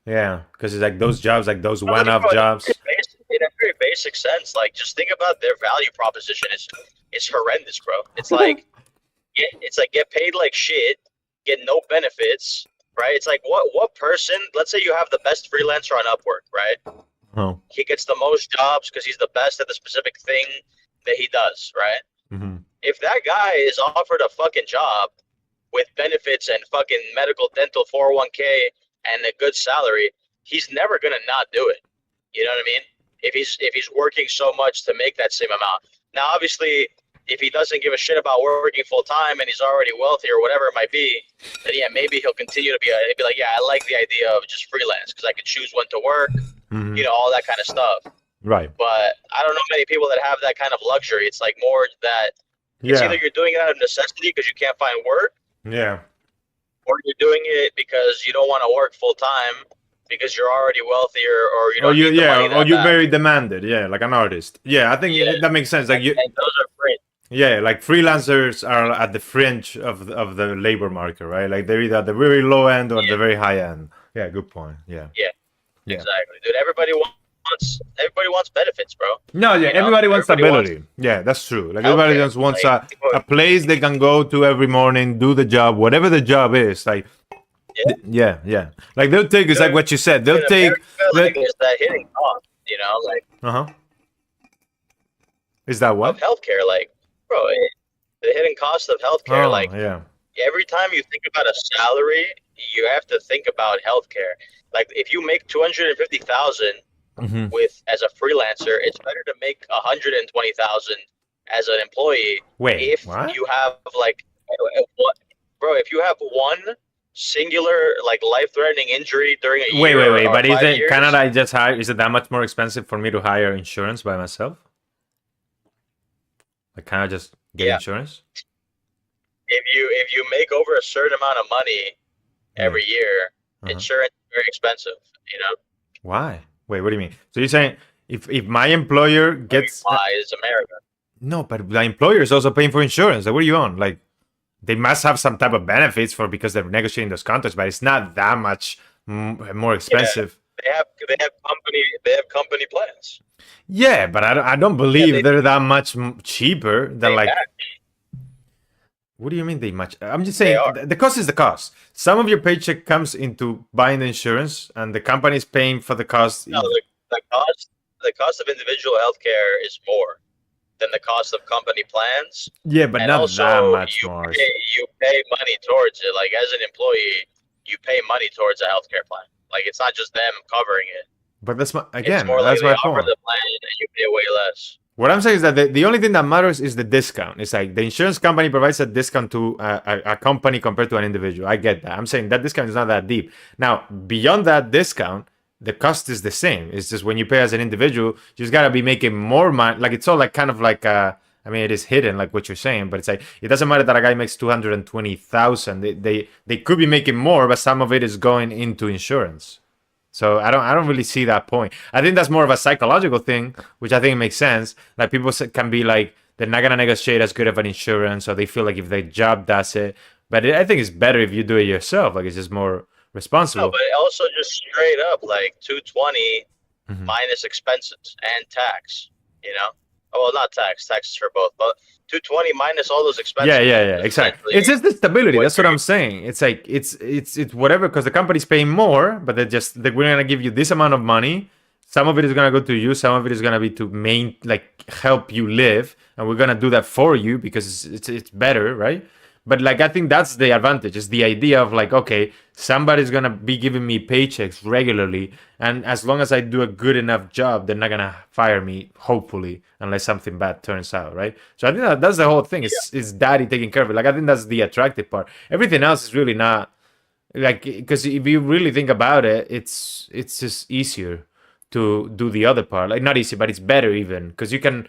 because it's like those jobs, like those one-off jobs. In a very basic sense, like just think about their value proposition. It's horrendous, bro. It's like get paid like shit, get no benefits, right? It's like what person, let's say you have the best freelancer on Upwork, right? He gets the most jobs because he's the best at the specific thing that he does, right? If that guy is offered a fucking job with benefits and fucking medical, dental, 401k and a good salary, he's never gonna not do it. You know what I mean? If he's working so much to make that same amount. Now, obviously, if he doesn't give a shit about working full time and he's already wealthy or whatever it might be, then maybe he'll continue to be like, yeah, I like the idea of just freelance because I can choose when to work, you know, all that kind of stuff. Right. But I don't know many people that have that kind of luxury. It's like more that it's either you're doing it out of necessity because you can't find work, or you're doing it because you don't want to work full time because you're already wealthier, or you don't. You're very demanded, like an artist. I think that makes sense. Like and those are fringe. Like freelancers are at the fringe of the labor market, right? Like they're either at the very low end or the very high end. Yeah, good point. Yeah, exactly, dude. Everybody wants benefits, bro. No, everybody wants stability. Yeah, that's true. Like everybody just wants a place they can go to every morning, do the job, whatever the job is. Like. Like they'll take, it's like what you said. They'll take. Is that hitting cost? You know, like. Is that what? Healthcare, like Bro, the hidden cost of healthcare, Oh, like yeah. every time you think about a salary, you have to think about healthcare. Like if you make 250,000 Hmm. with as a freelancer, it's better to make 120,000 as an employee Wait, if what? you have like what, bro, if you have one singular like life-threatening injury during a Wait, year wait, wait. or But is five it Canada? years, I just hire. Is it that much more expensive for me to hire insurance by myself? Like, can I just get yeah, insurance? if you make over a certain amount of money Yeah. every year, Uh-huh. insurance is very expensive, you know. Why? Wait, what do you mean? So you're saying if my employer I mean, gets why is America? no, but the employer is also paying for insurance. Like, what are you on? Like, they must have some type of benefits for because they're negotiating those contracts, but it's not that much more Yeah, expensive. they have company plans. Yeah, but I don't Yeah, believe they're that much cheaper than they like. match. What do you mean they match? I'm just They saying are. the cost is the cost. Some of your paycheck comes into buying the insurance, and the company is paying for the cost. No, the cost of individual healthcare is more than the cost of company plans, Yeah, but and not also that much you more. pay you pay money towards it. Like as an employee, you pay money towards a healthcare plan. Like it's not just them covering it. But that's my It's again, more like that's they my offer point. the plan and you pay way less. What I'm saying is that the only thing that matters is the discount. It's like the insurance company provides a discount to a company compared to an individual. I get that. I'm saying that discount is not that deep. Now, beyond that discount, the cost is the same. It's just when you pay as an individual, you just gotta be making more money. Like it's all like kind of like I mean, it is hidden, like what you're saying, but it's like it doesn't matter that a guy makes 220,000. They could be making more, but some of it is going into insurance. So I don't really see that point. I think that's more of a psychological thing, which I think makes sense. Like people can be like they're not gonna negotiate as good of an insurance, or they feel like if their job does it. But I think it's better if you do it yourself. Like it's just more No, responsible. but also just straight up like 220 Hmm. minus expenses and tax. You know, oh, well, not tax. Taxes for both, but 220 minus all those Yeah, expenses yeah, yeah, is exactly. essentially It's just the stability. what That's what you're. I'm saying. It's like it's whatever because the company's paying more, but we're gonna give you this amount of money. Some of it is gonna go to you. Some of it is gonna be to help you live, and we're gonna do that for you because it's better, right? But like I think that's the advantage. Is the idea of like okay, somebody's gonna be giving me paychecks regularly, and as long as I do a good enough job, they're not gonna fire me. Hopefully, unless something bad turns out, right? So I think that's the whole thing. Yeah, It's daddy taking care of it. Like I think that's the attractive part. Everything else is really not like because if you really think about it, it's just easier to do the other part. Like not easy, but it's better even because you can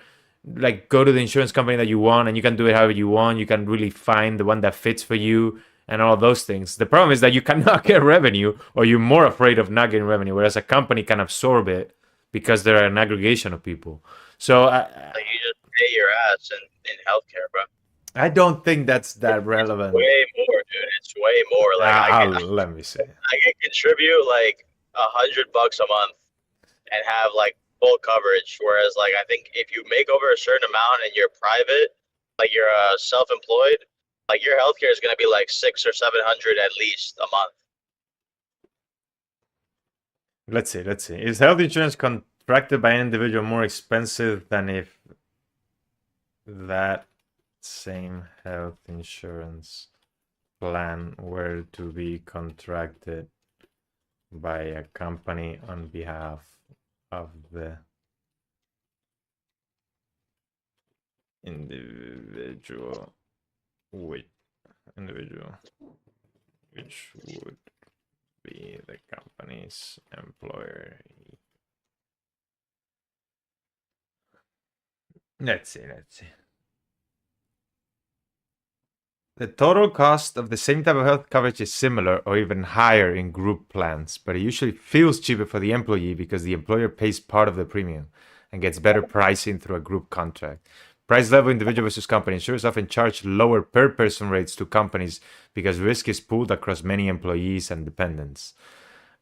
like go to the insurance company that you want and you can do it however you want. You can really find the one that fits for you and all those things. The problem is that you cannot get revenue or you're more afraid of not getting revenue, whereas a company can absorb it because they're an aggregation of people. So like you just pay your ass in healthcare, bro. I don't think that's that It's relevant. way more, dude. It's way more. Like I can Let me see. I can contribute like $100 a month and have like full coverage. Whereas like I think if you make over a certain amount and you're private, like you're self-employed, like your healthcare is gonna be like 600 or 700 at least a month. Let's see. Let's see. Is health insurance contracted by an individual more expensive than if that same health insurance plan were to be contracted by a company on behalf of the individual which individual which would be the company's employer. Let's see. Let's see. The total cost of the same type of health coverage is similar or even higher in group plans, but it usually feels cheaper for the employee because the employer pays part of the premium and gets better pricing through a group contract. Price level individual versus company. Insurers often charge lower per person rates to companies because risk is pooled across many employees and dependents.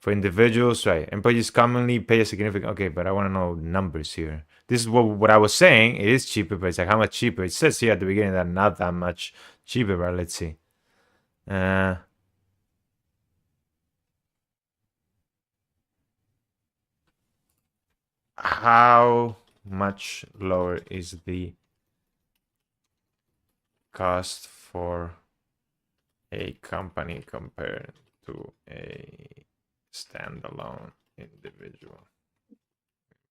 For individuals, right, employees commonly pay a significant. Okay, but I want to know numbers here. This is what I was saying. It is cheaper, but it's like how much cheaper? It says here at the beginning that not that much cheaper, but let's see. Uh, how much lower is the cost for a company compared to a standalone individual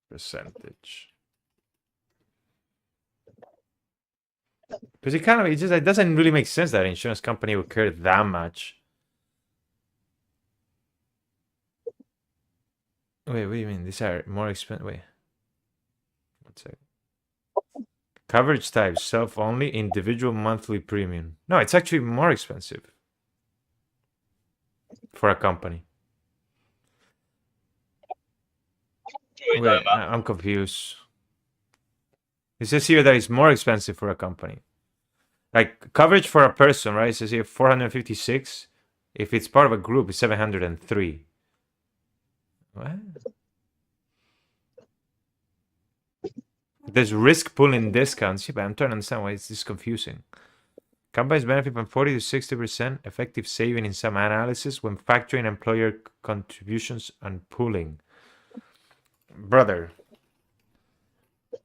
percentage. Because it doesn't really make sense that an insurance company would care that much. Wait, what do you mean? These are more expensive. Wait. One second. Coverage type, self-only, individual monthly premium. No, it's actually more expensive for a company. Wait, I'm confused. It says here that it's more expensive for a company. Like coverage for a person, right? It says here 456. If it's part of a group, it's 703. What? There's risk pooling discounts. Yeah, but I'm trying to understand why it's this confusing. Companies benefit from 40 to 60% effective saving in some analysis when factoring employer contributions and pooling. Brother,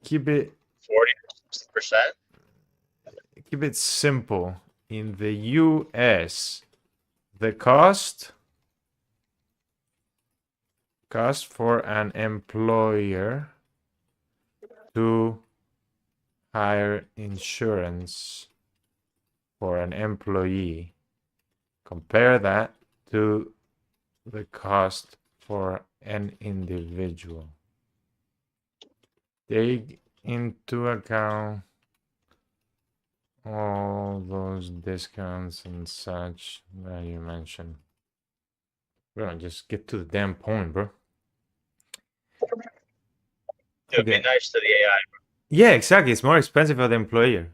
keep it 40%. Keep it simple. In the US, the cost for an employer to hire insurance for an employee, compare that to the cost for an individual. Take into account all those discounts and such that you mentioned. Bro, just get to the damn point, bro. It would be nice to the AI. Yeah, exactly. It's more expensive for the employer.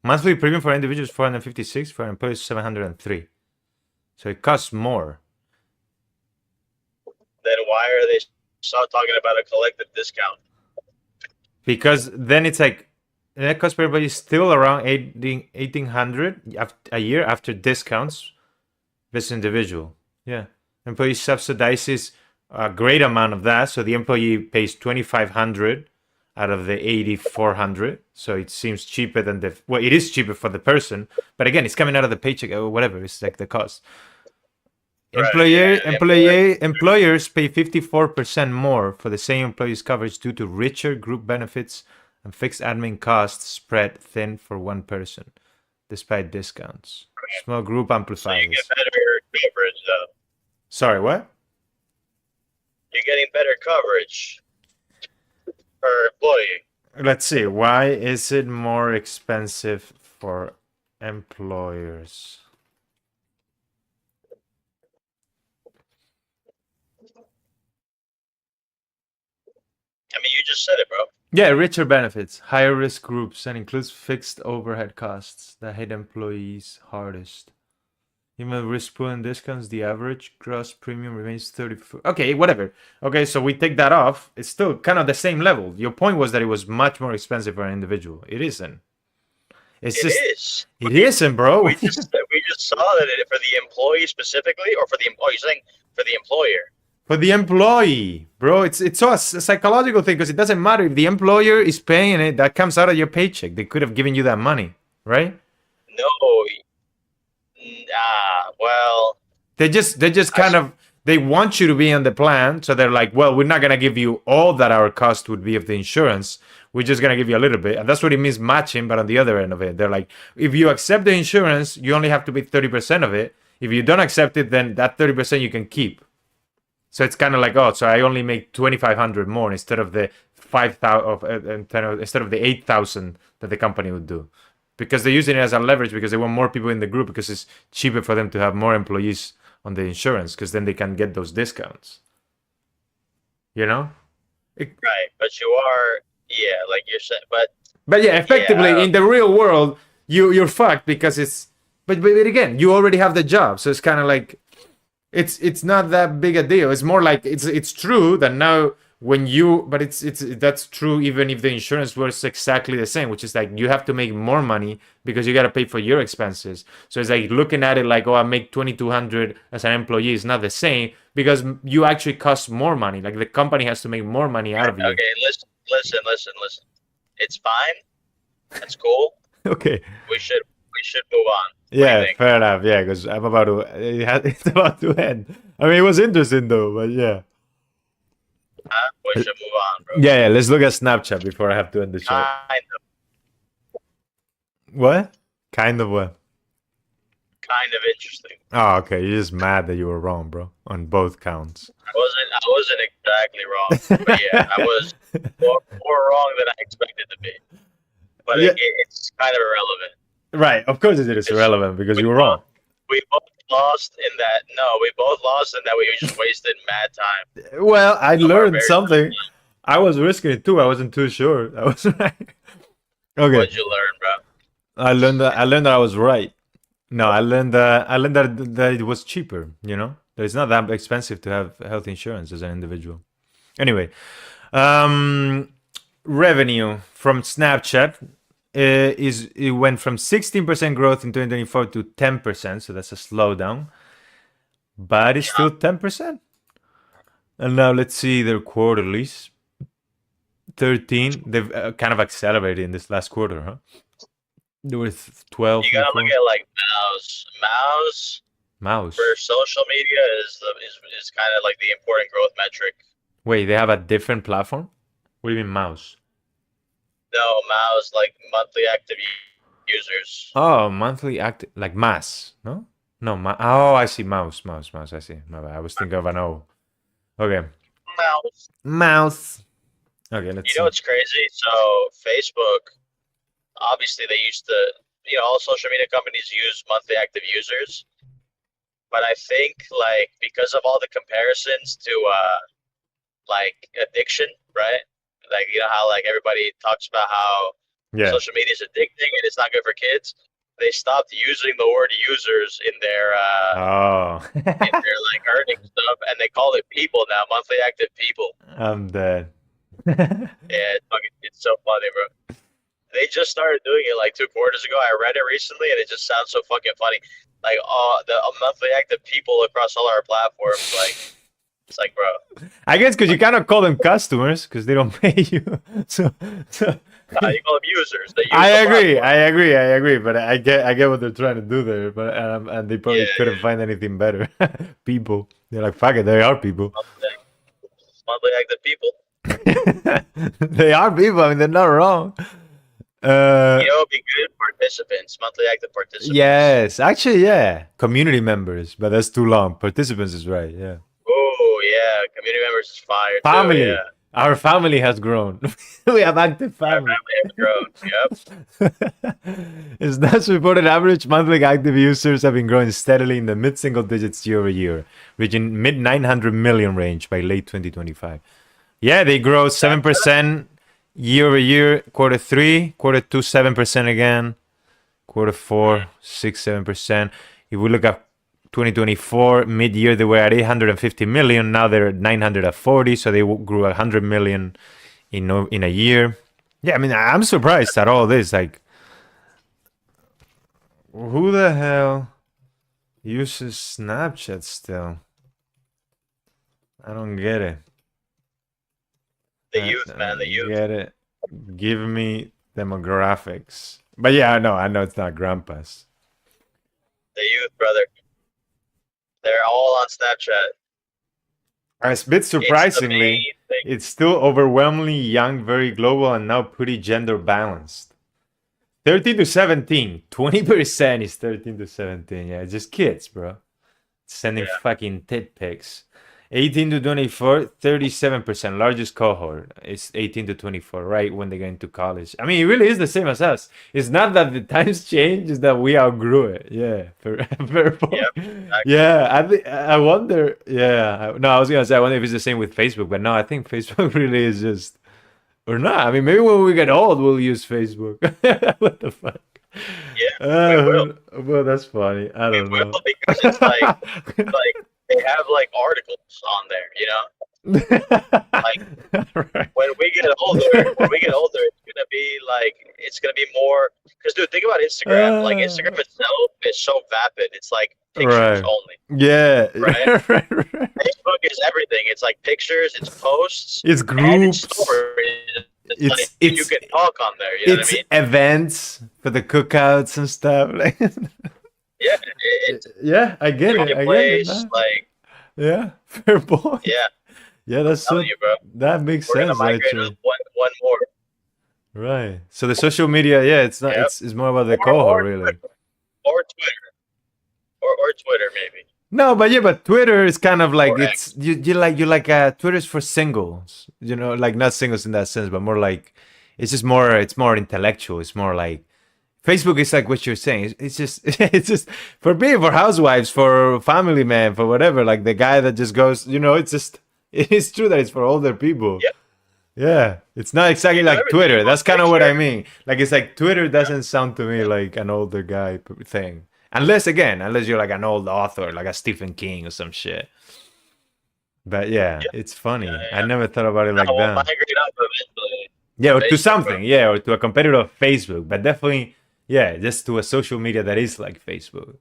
Monthly premium for individuals 456, for employees 703. So it costs more. Then why are they talking about a collective discount? Because then it's like the net cost per employee is still around 1,800 a year after discounts versus individual. Yeah. Employee subsidizes a great amount of that. So the employee pays 2,500 out of the 8,400. So it seems cheaper than well, it is cheaper for the person. But again, it's coming out of the paycheck or whatever. It's like the cost. Employers pay 54% more for the same employee's coverage due to richer group benefits and fixed admin costs spread thin for one person, despite discounts. Right. Small group amplifiers. So you get better coverage, though. Sorry, what? You're getting better coverage per employee. Let's see. Why is it more expensive for employers? I mean, you just said it, bro. Yeah, richer benefits, higher risk groups, and includes fixed overhead costs that hit employees hardest. Even with risk pool and discounts, the average gross premium remains 34. Okay, whatever. Okay, so we take that off. It's still kind of the same level. Your point was that it was much more expensive for an individual. It isn't. It isn't, bro. We just saw that for the employee specifically, or for the you're saying for the employer. For the employee, bro, it's a psychological thing because it doesn't matter if the employer is paying it. That comes out of your paycheck. They could have given you that money, right? No. Well. They just kind of they want you to be on the plan, so they're like, well, we're not gonna give you all that our cost would be of the insurance. We're just gonna give you a little bit, and that's what it means matching. But on the other end of it, they're like, if you accept the insurance, you only have to pay 30% of it. If you don't accept it, then that 30% you can keep. So it's kind of like, oh, so I only make 2,500 more instead of the 5,000 instead of the 8,000 that the company would do, because they're using it as a leverage because they want more people in the group because it's cheaper for them to have more employees on the insurance because then they can get those discounts. You know? Right, but you are, yeah, like you're saying, but yeah, effectively in the real world, you're fucked because it's. But again, you already have the job, so it's kind of like. It's not that big a deal. It's more like it's true that now when you, but that's true even if the insurance works exactly the same, which is like you have to make more money because you got to pay for your expenses. So it's like looking at it like, oh, I make 2,200 as an employee is not the same because you actually cost more money. Like the company has to make more money out of you. Okay, listen. It's fine. That's cool. Okay. We should move on. What do you Yeah, think? fair enough. Yeah, because I'm about to. It's about to end. I mean, it was interesting though, but yeah. We should move on, bro. Yeah, yeah. Let's look at Snapchat before I have to end the show. Kind of. What? Kind of what? Kind of interesting. Oh, okay. You're just mad that you were wrong, bro, on both counts. I wasn't exactly wrong, but yeah, I was more wrong than I expected to be. But Yeah. it's kind of irrelevant. Right. Of course, it is irrelevant because you were wrong. We both lost in that. No, we both lost in that we just wasted mad time. Well, I learned something. I was risking it too. I wasn't too sure. I was right. Okay. What'd you learn, bro? I learned that I was right. No, I learned that it was cheaper. You know, that it's not that expensive to have health insurance as an individual. Anyway, revenue from Snapchat it went from 16% growth in 2024 to 10%, so that's a slowdown, but it's still 10%. And now let's see their quarterlies. 13. They've kind of accelerated in this last quarter, huh? There were 12. You gotta look at like mouse for social media is kind of like the important growth metric. Wait, they have a different platform? What do you mean mouse? No, mouse like monthly active users. Oh, monthly active, like mass, no? No, oh, I see, mouse, I see. My bad. I was thinking of an O. Okay. Mouse. Okay, let's see. You know what's crazy? So Facebook, obviously they used to, all social media companies use monthly active users. But I think like because of all the comparisons to like addiction, right? Like how like everybody talks about how social media is addicting and it's not good for kids. They stopped using the word users in their in their like earning stuff, and they call it people now, monthly active people. I'm dead. Yeah, it's so funny, bro. They just started doing it like 2 quarters ago. I read it recently, and it just sounds so fucking funny. Like, the monthly active people across all our platforms, like, it's like, bro. I guess because you cannot call them customers because they don't pay you. So you call them users. I agree. But I get what they're trying to do there. But and they probably couldn't find anything better. People, they're like, fuck it, they are people. Monthly active people. They are people. I mean, they're not wrong. You know, it'd be good participants, monthly active participants. Yes, actually, yeah, community members, but that's too long. Participants is right, yeah. Oh yeah, community members is fire. Family, too, yeah. Our family has grown. We have active family. Our family has grown. Yep. It's that's reported average monthly active users have been growing steadily in the mid-single digits year over year, reaching mid-900 million range by late 2025. Yeah, they grow 7%. Year over year, quarter 3, quarter 2, 7% again, quarter 4, 6, 7%. If we look at 2024, mid-year, they were at 850 million. Now they're at 940, so they grew 100 million in a year. Yeah, I mean, I'm surprised at all this. Like, who the hell uses Snapchat still? I don't get it. The youth, man, the youth. Get it? Give me demographics. But yeah, I know it's not grandpas. The youth, brother. They're all on Snapchat. As bit surprisingly, it's still overwhelmingly young, very global, and now pretty gender balanced. 13 to 17. 20% is 13 to 17. Yeah, just kids, bro. Sending fucking tit pics. 18 to 24, 37%, largest cohort. It's 18 to 24, right when they go into college. I mean, it really is the same as us. It's not that the times change, it's that we outgrew it. Yeah, fair point. Yep, exactly. Yeah, I wonder. Yeah, no, I was gonna say I wonder if it's the same with Facebook, but no, I think Facebook really is just, or not. I mean, maybe when we get old, we'll use Facebook. What the fuck? Yeah, we will. Well, that's funny. I don't know because it's like. They have like articles on there, you know. Like right. when we get older, it's gonna be more. Because dude, think about Instagram. Like Instagram itself is so vapid. It's like pictures only. Yeah. Right? Right. Facebook is everything. It's like pictures. It's posts. It's groups. It's stories. It's you can talk on there. You know what I mean? Events, for the cookouts and stuff. Like, Yeah, it's yeah, I get it. I get it. marketplace. Nah. Like, Yeah, fair point. yeah, Yeah, I'm that's telling so. you, bro. That makes We're gonna sense migrate up actually. one more. Right. So the social media, yeah, it's not. Yep. It's more about the Or cohort, really. Twitter, or Twitter, or Twitter maybe, No, but yeah, but Twitter is kind of like or it's X. you like Twitter's for singles, like not singles in that sense, but more like it's more intellectual. It's more like Facebook is like what you're saying. It's just it's just for me, for housewives, for family man, for whatever. Like the guy that just goes, it's just it is true that it's for older people. Yep. Yeah, it's not exactly You do like everything. You Twitter. That's post kind of what I pictures. mean. Like it's like Twitter Yeah. doesn't sound to me Yeah. like an older guy thing. Unless you're like an old author, like a Stephen King or some shit. But yeah, Yeah. it's Yeah. funny. I Yeah. never thought about it No, like we'll that. migrate up eventually Yeah, to or to Facebook, bro. something. Yeah, or to a competitor of Facebook. But definitely, yeah, just to a social media that is like Facebook.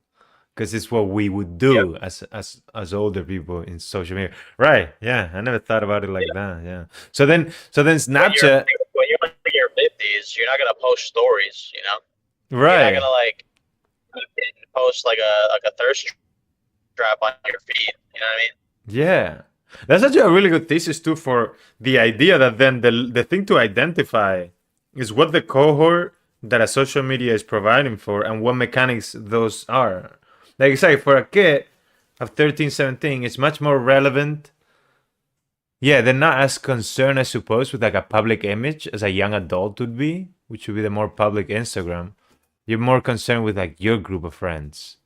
Because it's what we would Yep. do as older people in social media. Right. Yeah. I never thought about it like Yeah. that. Yeah. So then When you're Snapchat. when you're in your 50s, you're not gonna post stories. You're not Right. gonna like post like a thirst trap on your feed. You know what I mean? Yeah. That's actually a really good thesis too for the idea that then the thing to identify is what the cohort that a social media is providing for and what mechanics those are. Like I say, for a kid of 13, 17, it's much more relevant. Yeah, they're not as concerned, I suppose, with like a public image as a young adult would be, which would be the more public Instagram. You're more concerned with like your group of friends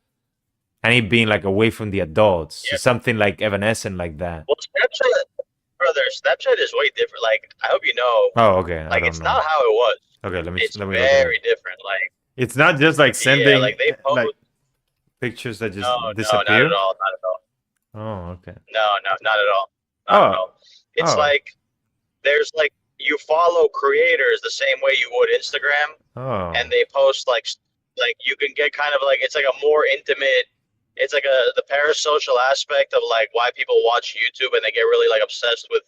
and it being like away from the adults. So Yeah. something like evanescent like that. Well, Snapchat is way different. Like, I hope you know, Oh, okay. I like, don't it's know. not how it was. Okay, let me It's let me look at it. very different. Like, It's not just like yeah, sending like they like post. pictures that No, just no, not at disappear. all, not at all. Oh, okay. No, no, not at all, not at Oh, all. It's oh, like there's like you follow creators the same way you would Instagram, oh. and they post like you can get kind of like it's like a more intimate. It's like the parasocial aspect of like why people watch YouTube and they get really like obsessed with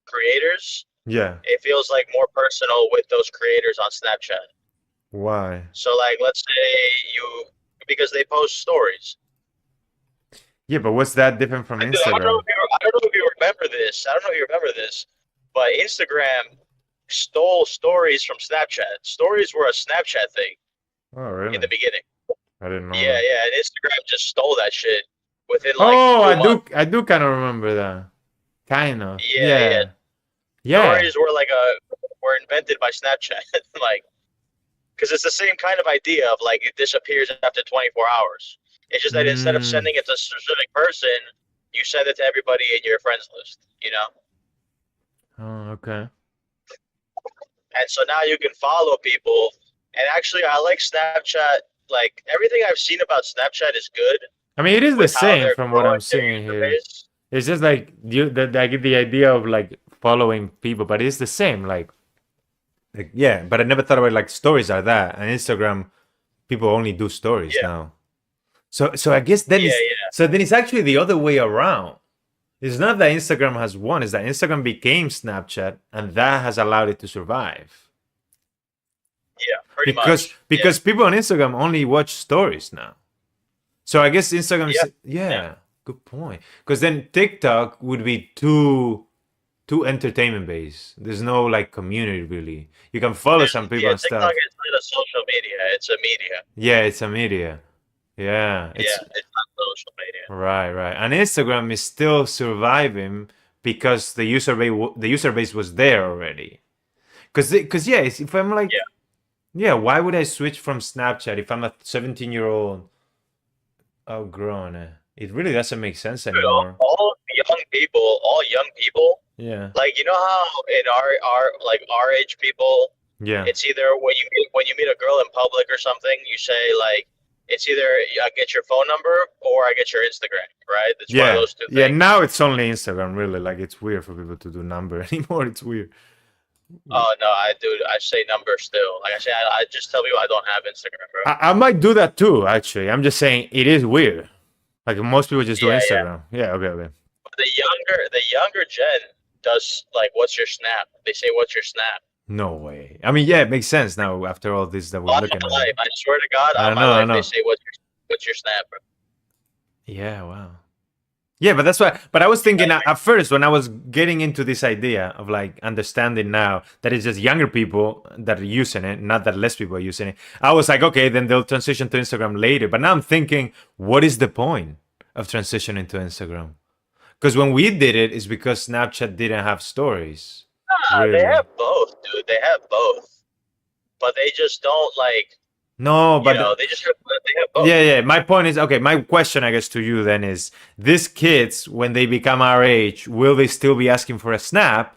creators. Yeah. It feels like more personal with those creators on Snapchat. Why? So like let's say because they post stories. Yeah, but what's that different from I don't know Instagram? if you, I don't know if you remember this. I don't know if you remember this, but Instagram stole stories from Snapchat. Stories were a Snapchat thing Oh, in really? the beginning. I didn't know Yeah, that. yeah, and Instagram just stole that shit within like Oh, 2 months. I do kind of remember that. Kind of. Yeah, yeah. Yeah. Yeah. Stories were invented by Snapchat, like because it's the same kind of idea of like it disappears after 24 hours. It's just that instead of Mm. sending it to a specific person, you send it to everybody in your friends list. Oh, okay. And so now you can follow people. And actually, I like Snapchat. Like everything I've seen about Snapchat is good I mean, it is the with how same they're from what growing I'm their seeing user here. base. It's just like I get the idea of like following people, but it's the same. Like yeah, but I never thought about like stories are that. And Instagram, people only do stories Yeah, now. So I guess then yeah, it's yeah, so then it's actually the other way around. It's not that Instagram has won, it's that Instagram became Snapchat and that has allowed it to survive. yeah. Pretty Because much. Yeah, because people on Instagram only watch stories now. So I guess Instagram yeah, is yeah, yeah, good point. Because then TikTok would be too entertainment based. There's no like community really. You can follow some people yeah. and TikTok stuff. is not a social media; it's a media. Yeah, it's a media. Yeah, Yeah, it's it's not social media. right. And Instagram is still surviving because the user base was there already. Cause yeah, if I'm like Yeah, yeah, why would I switch from Snapchat if I'm a 17-year-old outgrown? It really doesn't make sense dude, anymore. all young people, Yeah, like you know how in our age people, yeah, it's either when you meet a girl in public or something, you say like it's either I get your phone number or I get your Instagram, right? It's one of yeah, those two yeah. things. Now it's only Instagram, really. Like it's weird for people to do number anymore. It's weird. Oh no, I say number still. Like I just tell people I don't have Instagram, bro. I might do that too. Actually, I'm just saying it is weird. Like most people just do Yeah, yeah. Instagram. Yeah, okay. But the younger gen does like, what's your snap? They say, what's your snap? No way. I mean, yeah, it makes sense now after all this that we're On looking my at. life, I swear to God, I on my know, I life, they know. say, "What's your snap?" Bro? Yeah, wow. Yeah, but that's why. But I was thinking at first when I was getting into this idea of like understanding now that it's just younger people that are using it, not that less people are using it. I was like, okay, then they'll transition to Instagram later. But now I'm thinking, what is the point of transitioning to Instagram? Because when we did it, it's because Snapchat didn't have stories. Nah, they Really? have both, dude. They have both, but they just don't like. No, You but know, they have both. yeah, yeah. My point is, okay, my question, I guess, to you then is these kids, when they become our age, will they still be asking for a snap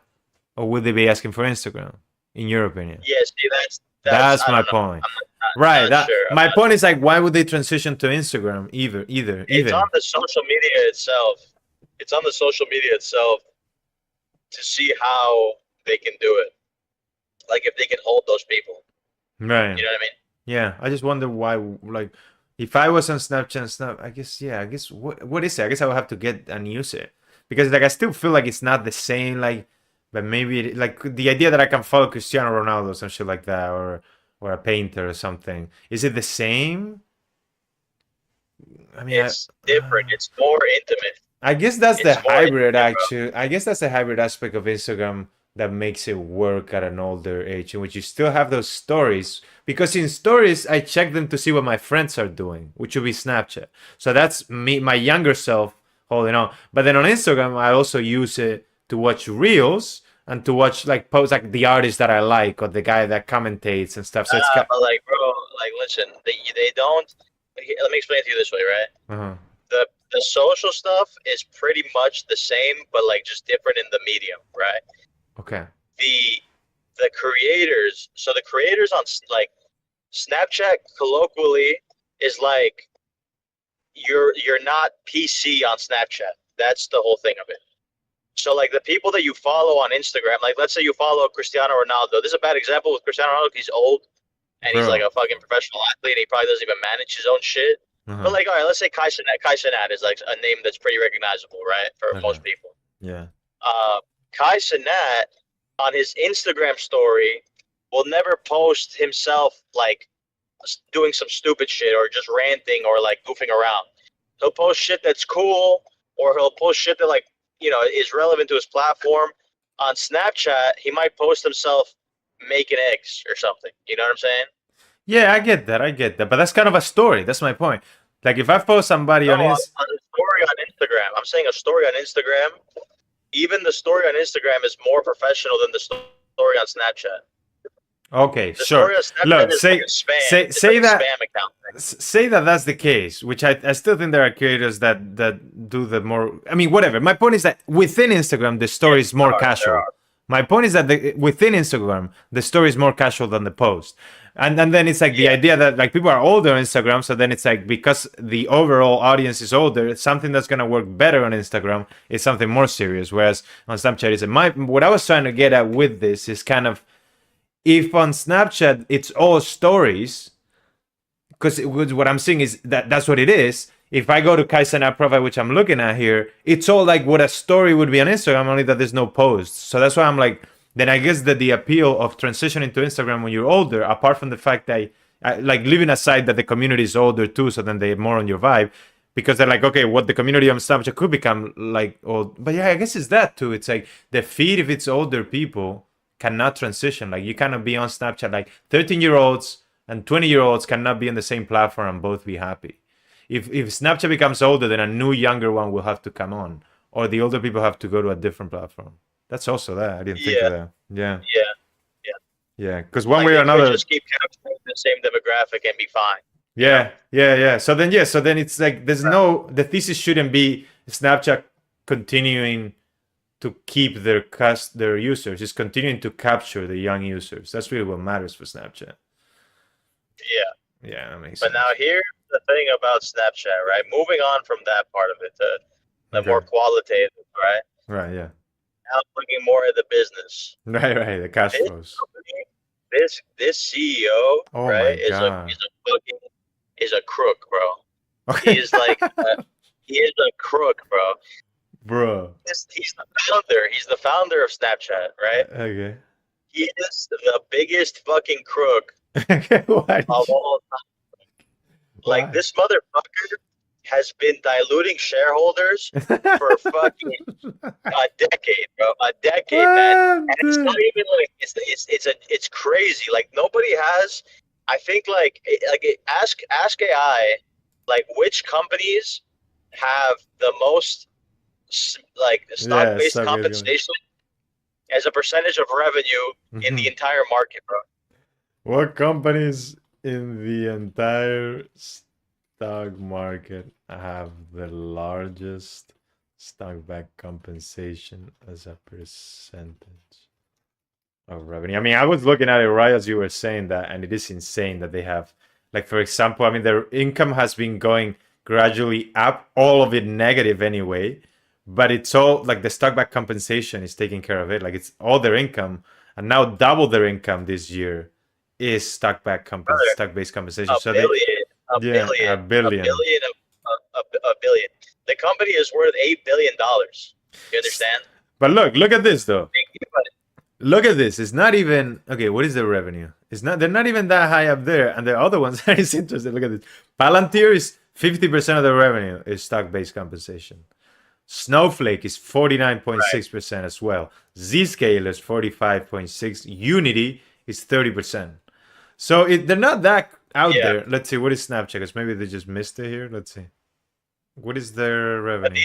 or will they be asking for Instagram, in your opinion? Yeah, see, that's That's I my don't know. point. I'm Right. not That sure. my point is like, why would they transition to Instagram either, It's on even? the social media itself. It's on the social media itself to see how they can do it. Like if they can hold those people. Right. You know what I mean? Yeah. I just wonder why, like, if I was on Snapchat, I guess, yeah, I guess, what is it? I guess I would have to get and use it. Because, like, I still feel like it's not the same, like, but maybe, like, the idea that I can follow Cristiano Ronaldo or some shit like that, or a painter or something. Is it the same? I mean, It's different. It's more intimate. I guess that's the It's more hybrid intimate, bro. actually. I guess that's the hybrid aspect of Instagram that makes it work at an older age, in which you still have those stories. Because in stories, I check them to see what my friends are doing, which would be Snapchat. So that's me, my younger self, holding on. But then on Instagram, I also use it to watch reels and to watch like posts like the artist that I like or the guy that commentates and stuff. So it's got. But like, bro, like, listen, they don't. Let me explain it to you this way, right? Uh-huh. The social stuff is pretty much the same, but like just different in the medium, right? Okay. The the creators, so the creators on like Snapchat colloquially is like you're not PC on Snapchat. That's the whole thing of it. So like the people that you follow on Instagram, like let's say you follow Cristiano Ronaldo. This is a bad example with Cristiano Ronaldo. He's old and he's like Bro. a fucking professional athlete and he probably doesn't even manage his own shit. But Uh-huh. like, all right, let's say Kai Cenat. Kai Cenat is like a name that's pretty recognizable, right, for Okay. most people. Yeah. Kai Cenat on his Instagram story will never post himself like doing some stupid shit or just ranting or like goofing around. He'll post shit that's cool or he'll post shit that like, you know, is relevant to his platform. On Snapchat, he might post himself making eggs or something. You know what I'm saying? Yeah, I get that. I get that. But that's kind of a story. That's my point. Like if I post somebody No, on his on a story on Instagram. I'm saying a story on Instagram. Even the story on Instagram is more professional than the story on Snapchat. Okay, The sure. story on Snapchat Look, is like a spam. It's say like a that spam account thing. say that that's the case, which I still think there are creators that do the more. I mean, whatever. My point is that within Instagram, the story is more There casual. are. My point is that within Instagram, the story is more casual than the post. And then it's like the Yeah, idea that like people are older on Instagram, so then it's like because the overall audience is older, something that's gonna work better on Instagram is something more serious. Whereas on Snapchat, is my what I was trying to get at with this is kind of if on Snapchat it's all stories, because what I'm seeing is that that's what it is. If I go to Kaisana profile, which I'm looking at here, it's all like what a story would be on Instagram, only that there's no posts. So that's why I'm like, then I guess that the appeal of transitioning to Instagram when you're older, apart from the fact that, like leaving aside that the community is older too, so then they're more on your vibe, because they're like, okay, what the community on Snapchat could become like old. But yeah, I guess it's that too. It's like the feed, if it's older people, cannot transition. Like you cannot be on Snapchat, like 13-year-olds and 20-year-olds cannot be on the same platform and both be happy. If Snapchat becomes older, then a new younger one will have to come on, or the older people have to go to a different platform. That's also that. I didn't think yeah, of that. Yeah, yeah, yeah. yeah. Because one Like way or they could another, just keep capturing the same demographic and be fine. You know? yeah, yeah, yeah. So then, yeah. So then it's like there's no. The thesis shouldn't be Snapchat continuing to keep their users. It's continuing to capture the young users. That's really what matters for Snapchat. Yeah. Yeah, that makes But sense. now here's the thing about Snapchat, right? Moving on from that part of it to the more Okay. qualitative, right? Right. Yeah. Now looking more at the business. Right. Right. The cash This flows. company, this CEO, Oh right, my god. is a crook, bro. He Okay. is like he is a crook, bro. Bro. He's the founder. He's the founder of Snapchat, right? Okay. the biggest fucking crook of all time. Like, this motherfucker has been diluting shareholders for fucking a decade, bro. A decade, man. And it's not even like it's crazy. Like, nobody has. I think ask AI, like, which companies have the most like stock-based compensation as a percentage of revenue in the entire market, bro. What companies in the entire stock market have the largest stock-back compensation as a percentage of revenue? I mean, I was looking at it right as you were saying that, and it is insane that they have, like, for example, I mean, their income has been going gradually up, all of it negative anyway, but it's all like the stock-back compensation is taking care of it. Like, it's all their income, and now double their income this year is stock-based compensation. A billion. The company is worth $8 billion. You understand? But look at this though. Look at this. It's not even okay. What is the revenue? It's not. They're not even that high up there, and the other ones are interesting. Look at this. Palantir is 50% of the revenue is stock-based compensation. Snowflake is 49.6% as well. Zscaler is 45.6%. Unity is 30%. So they're not that out there. Let's see. What is Snapchat? Maybe they just missed it here. Let's see. What is their revenue?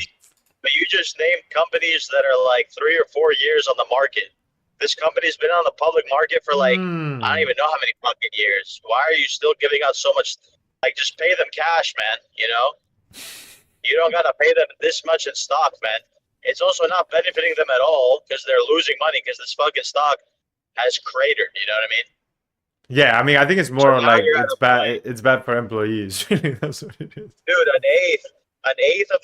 But you just named companies that are like 3 or 4 years on the market. This company's been on the public market for like, I don't even know how many fucking years. Why are you still giving out so much? Like, just pay them cash, man. You know? You don't got to pay them this much in stock, man. It's also not benefiting them at all because they're losing money because this fucking stock has cratered. You know what I mean? Yeah, I mean, I think it's more so like it's bad. It's bad for employees. That's what it is. Dude, an eighth of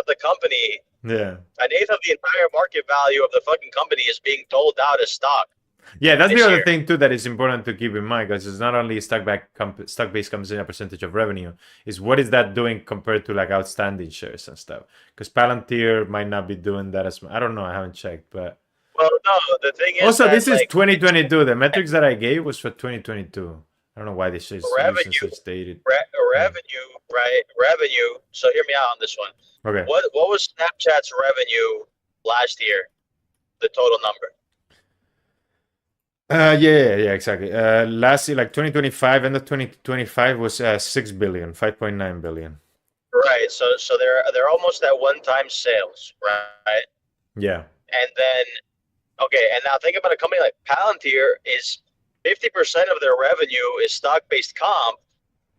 the company. Yeah. An eighth of the entire market value of the fucking company is being doled out as stock. Yeah, that's the other thing too that is important to keep in mind, because it's not only stock-based compensation percentage of revenue, is what is that doing compared to like outstanding shares and stuff. Because Palantir might not be doing that as much. I don't know. I haven't checked, but. Well, no. The thing is. Also, this is 2022. The metrics that I gave was for 2022. I don't know why this is dated. Revenue, right? Revenue. So hear me out on this one. Okay. What was Snapchat's revenue last year? The total number. Yeah, exactly. Last year, like 2025, end of 2025 was 6 billion, 5.9 billion. Right. So they're almost at one-time sales, right? Yeah. And then, okay, and now think about a company like Palantir is 50% of their revenue is stock-based comp,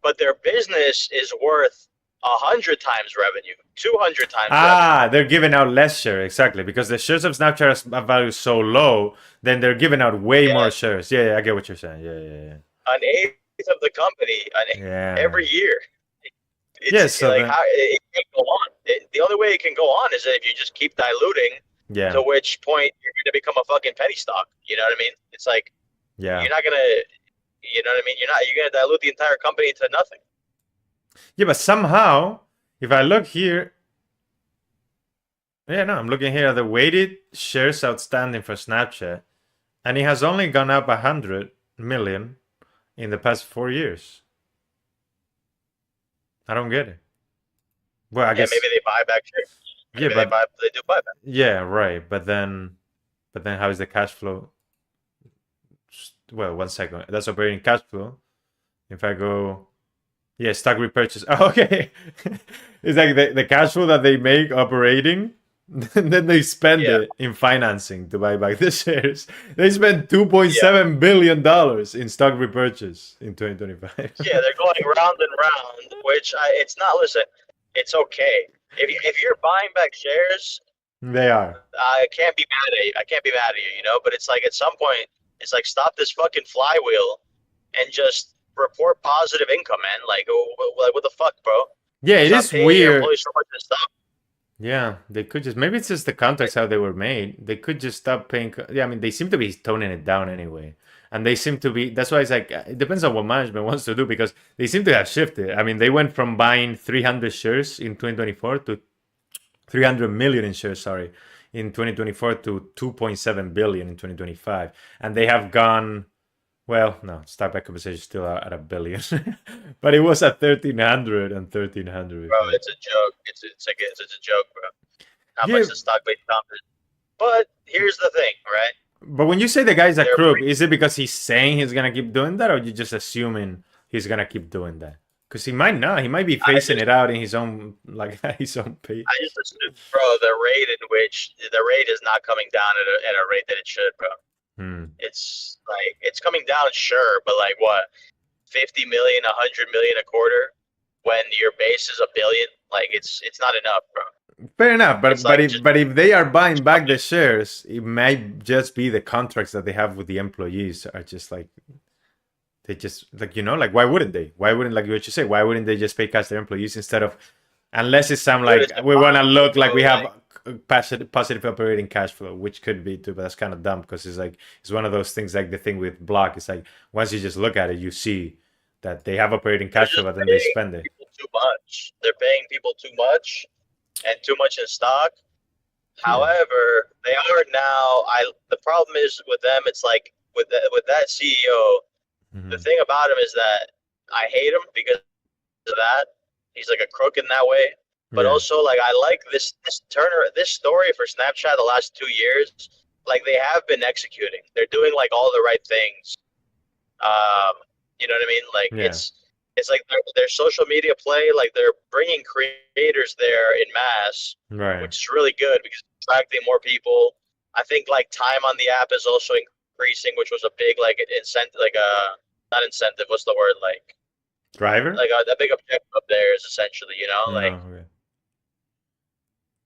but their business is worth 100 times revenue, 200 times revenue. They're giving out less shares, exactly, because the shares of Snapchat value is so low, then they're giving out way more shares. Yeah, I get what you're saying. Yeah. An eighth of the company every year. Yes, like it can go on. The only way it can go on is if you just keep diluting. Yeah. To which point you're going to become a fucking penny stock. You know what I mean? It's like, you're not gonna, you know what I mean? You're gonna dilute the entire company to nothing. Yeah, but somehow, if I look here, I'm looking here at the weighted shares outstanding for Snapchat, and it has only gone up 100 million in the past 4 years. I don't get it. Well, I guess maybe they buy back shares. Maybe they do buy back. Yeah, right. But then how is the cash flow? Well, 1 second. That's operating cash flow. If I go, stock repurchase. Oh, okay. It's like the cash flow that they make operating, and then they spend it in financing to buy back the shares. They spent $2.7 billion in stock repurchase in 2025. Yeah, they're going round and round, which listen, it's okay. If you're buying back shares, they are. I can't be mad at you. You know, but it's like at some point, it's like stop this fucking flywheel and just report positive income, man. Like what the fuck, bro? Yeah, it is weird. Yeah, they could just, maybe it's just the context how they were made. They could just stop paying. Yeah, I mean, they seem to be toning it down anyway. And they seem to be, that's why it's like, it depends on what management wants to do, because they seem to have shifted. I mean, they went from buying 300 shares in 2024 to 300 million in shares, in 2024 to 2.7 billion in 2025, and they have gone. Well, no, stock-back compensation is still at a billion, but it was at 1,300 and 1,300 Bro, before. it's a joke. It's a joke, bro. How Yeah, much the stock-based comp is. But here's the thing, right? but when you say the guy's a They're crook, is it because he's saying he's gonna keep doing that, or you just assuming he's gonna keep doing that? Because he might not. He might be phasing it out in his own his own pace. I just assume, bro, the rate is not coming down at a rate that it should, bro. It's like it's coming down, sure, but like what, 50 million, 100 million a quarter when your base is a billion? Like it's not enough, bro. Fair enough, but like if they are buying back the shares, it might just be the contracts that they have with the employees are just like they just like like why wouldn't they? Why wouldn't like what you say? Why wouldn't they just pay cash their employees instead of unless it's some like we want to look like we have positive operating cash flow, which could be too, but that's kind of dumb because it's one of those things like the thing with Block. It's like once you just look at it, you see that they have operating cash flow, but then they spend it. Too much. They're paying people too much. And too much in stock. However, they are now. The problem is with them. It's like with that CEO. The thing about him is that I hate him because of that. He's like a crook in that way. But also, like I like this story for Snapchat the last 2 years. Like they have been executing. They're doing like all the right things. You know what I mean? Like it's like their social media play, like they're bringing creators there in mass, which is really good because it's attracting more people. I think like time on the app is also increasing, which was a big like incentive, like not incentive. What's the word? Like driver? Like a big objective up there is essentially,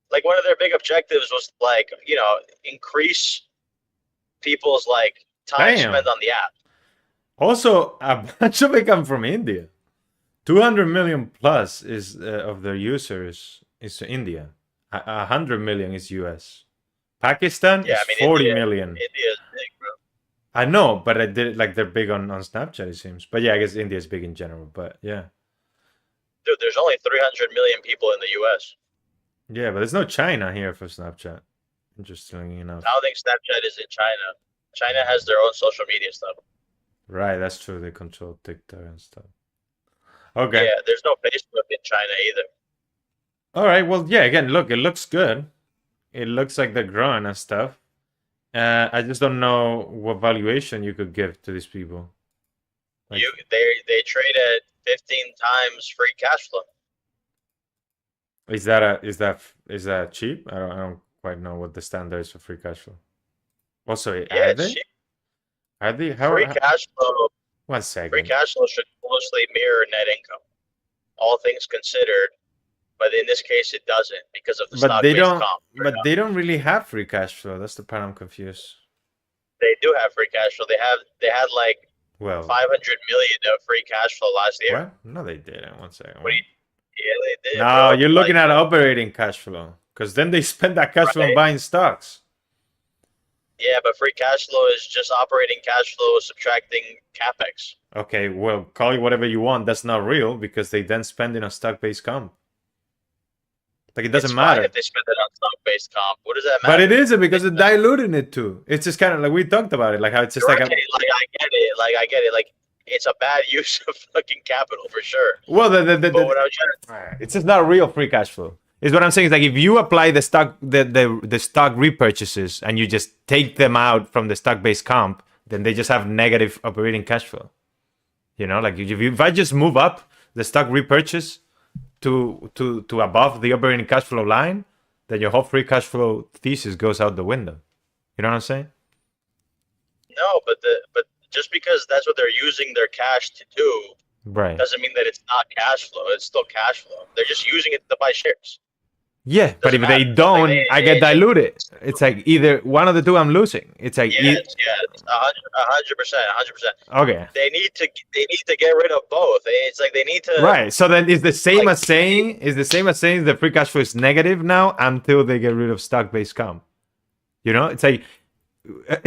like one of their big objectives was like increase people's like time spent on the app. Also, a bunch of it come from India. 200 million plus is of their users is India. 100 million is US. Pakistan is 40 million. India is big, bro. I know, but I did like they're big on Snapchat, it seems. But yeah, I guess India is big in general. But yeah, dude, there's only 300 million people in the US. Yeah, but there's no China here for Snapchat. Interestingly enough, I don't think Snapchat is in China. China has their own social media stuff. Right, that's true. They control TikTok and stuff. Okay. Yeah, there's no Facebook in China either. All right. Well, yeah. Again, look, it looks good. It looks like they're growing and stuff. I just don't know what valuation you could give to these people. Like, they trade at 15 times free cash flow. Is that cheap? I don't quite know what the standard is for free cash flow. Also, yeah, it's cheap. Are they? Free cash flow. 1 second. Free cash flow should closely mirror net income, all things considered. But in this case, it doesn't because of the stock-based comp. But they don't really have free cash flow. That's the part I'm confused. They do have free cash flow. They had like 500 million of free cash flow last year. What? No, they didn't. 1 second. Yeah, they did. No, bro. You're looking at operating cash flow because then they spend that cash flow on buying stocks. Yeah, but free cash flow is just operating cash flow subtracting capex. Okay, well, call it whatever you want. That's not real because they then spend it on stock-based comp. Like, it doesn't matter. Fine if they spend it on stock-based comp. What does that matter? But it isn't because it's diluting it too. It's just kind of like we talked about it. Like how it's just I get it. Like it's a bad use of fucking capital for sure. Well, it's just not real free cash flow. Is what I'm saying is like if you apply the stock the stock repurchases and you just take them out from the stock-based comp, then they just have negative operating cash flow. Like if I just move up the stock repurchase to above the operating cash flow line, then your whole free cash flow thesis goes out the window. You know what I'm saying? No, but just because that's what they're using their cash to do, right, doesn't mean that it's not cash flow. It's still cash flow. They're just using it to buy shares. Yeah, but if they don't, I get diluted. It's like either one of the two I'm losing. It's like 100%. Okay. They need to get rid of both. It's like they need to. Right. So then it's the same as saying the free cash flow is negative now until they get rid of stock-based comp. It's like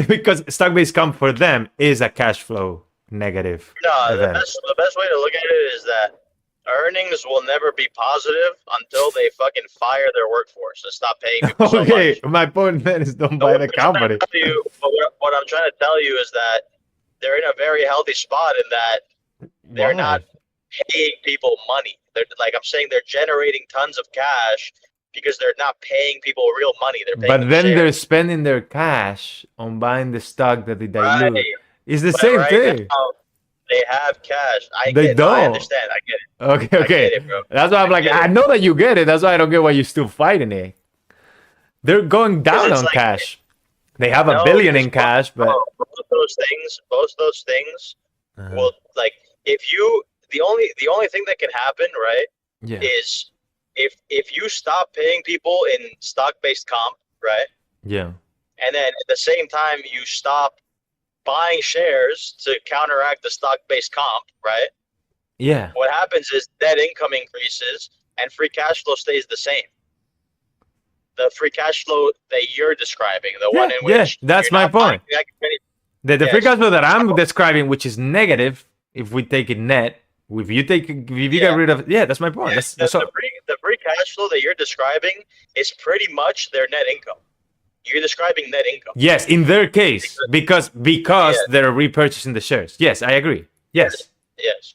because stock-based comp for them is a cash flow negative. No, the best way to look at it is that Earnings will never be positive until they fucking fire their workforce and stop paying people so Okay, much. my point then is don't So buy what the I'm trying to company. tell you, what I'm trying to tell you is that they're in a very healthy spot in that they're not Why? paying people money. They're like I'm saying, they're generating tons of cash because they're not paying people real money. They're paying But them then they're shares. spending their cash on buying the stock that they dilute. Right. It's the But same right thing. now they have cash. They No, I don't. understand. I get it. Okay, I get okay. it, bro. That's why I'm I like, get I it. know that you get it. That's why I don't get why you're still fighting it. They're going Because down it's on like cash. They have a no, billion because in cash, but both those things uh, will like if you the only thing that can happen, right, yeah, is if you stop paying people in stock based comp, right, yeah, and then at the same time you stop buying shares to counteract the stock based comp, right? yeah, What happens is net income increases and free cash flow stays the same. The free cash flow that you're describing, the one yeah, in yeah. which That's you're my not buying point. back many. The free Yes. cash flow that I'm So, describing, which is negative, if we take it net, if you get yeah. rid of, yeah, that's my point. Yeah. That's all. The free cash flow that you're describing is pretty much their net income. You're describing net income. Yes, in their case, Because, because yeah, they're repurchasing the shares. Yes, I agree. yes, Yes, yes.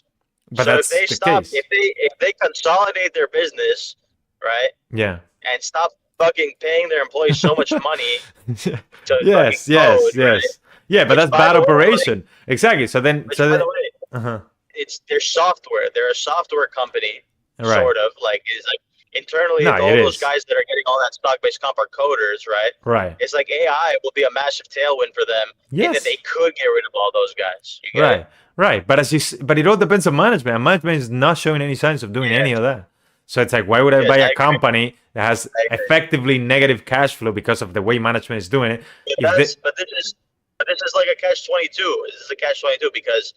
but So that's the case. if they consolidate their business, right, Yeah. and stop fucking paying their employees so much money to fucking Yes, code, yes, right? yes. Yeah, but Which that's by bad the way, like, operation. Exactly. So then, which by the way, uh-huh. it's their software. They're a software company, Right. sort of like is like internally. No, it All those is. guys that are getting all that stock based comp are coders, right? Right. It's like AI will be a massive tailwind for them, in that they Yes. could get rid of all those guys. You get it? Right. Right. But but it all depends on management. And management is not showing any signs of doing any Yes, of that. So it's like, why would I yes, buy I a agree. company that has I agree. effectively negative cash flow because of the way management is doing it? But If they, this is like a catch 22. This is a catch 22 because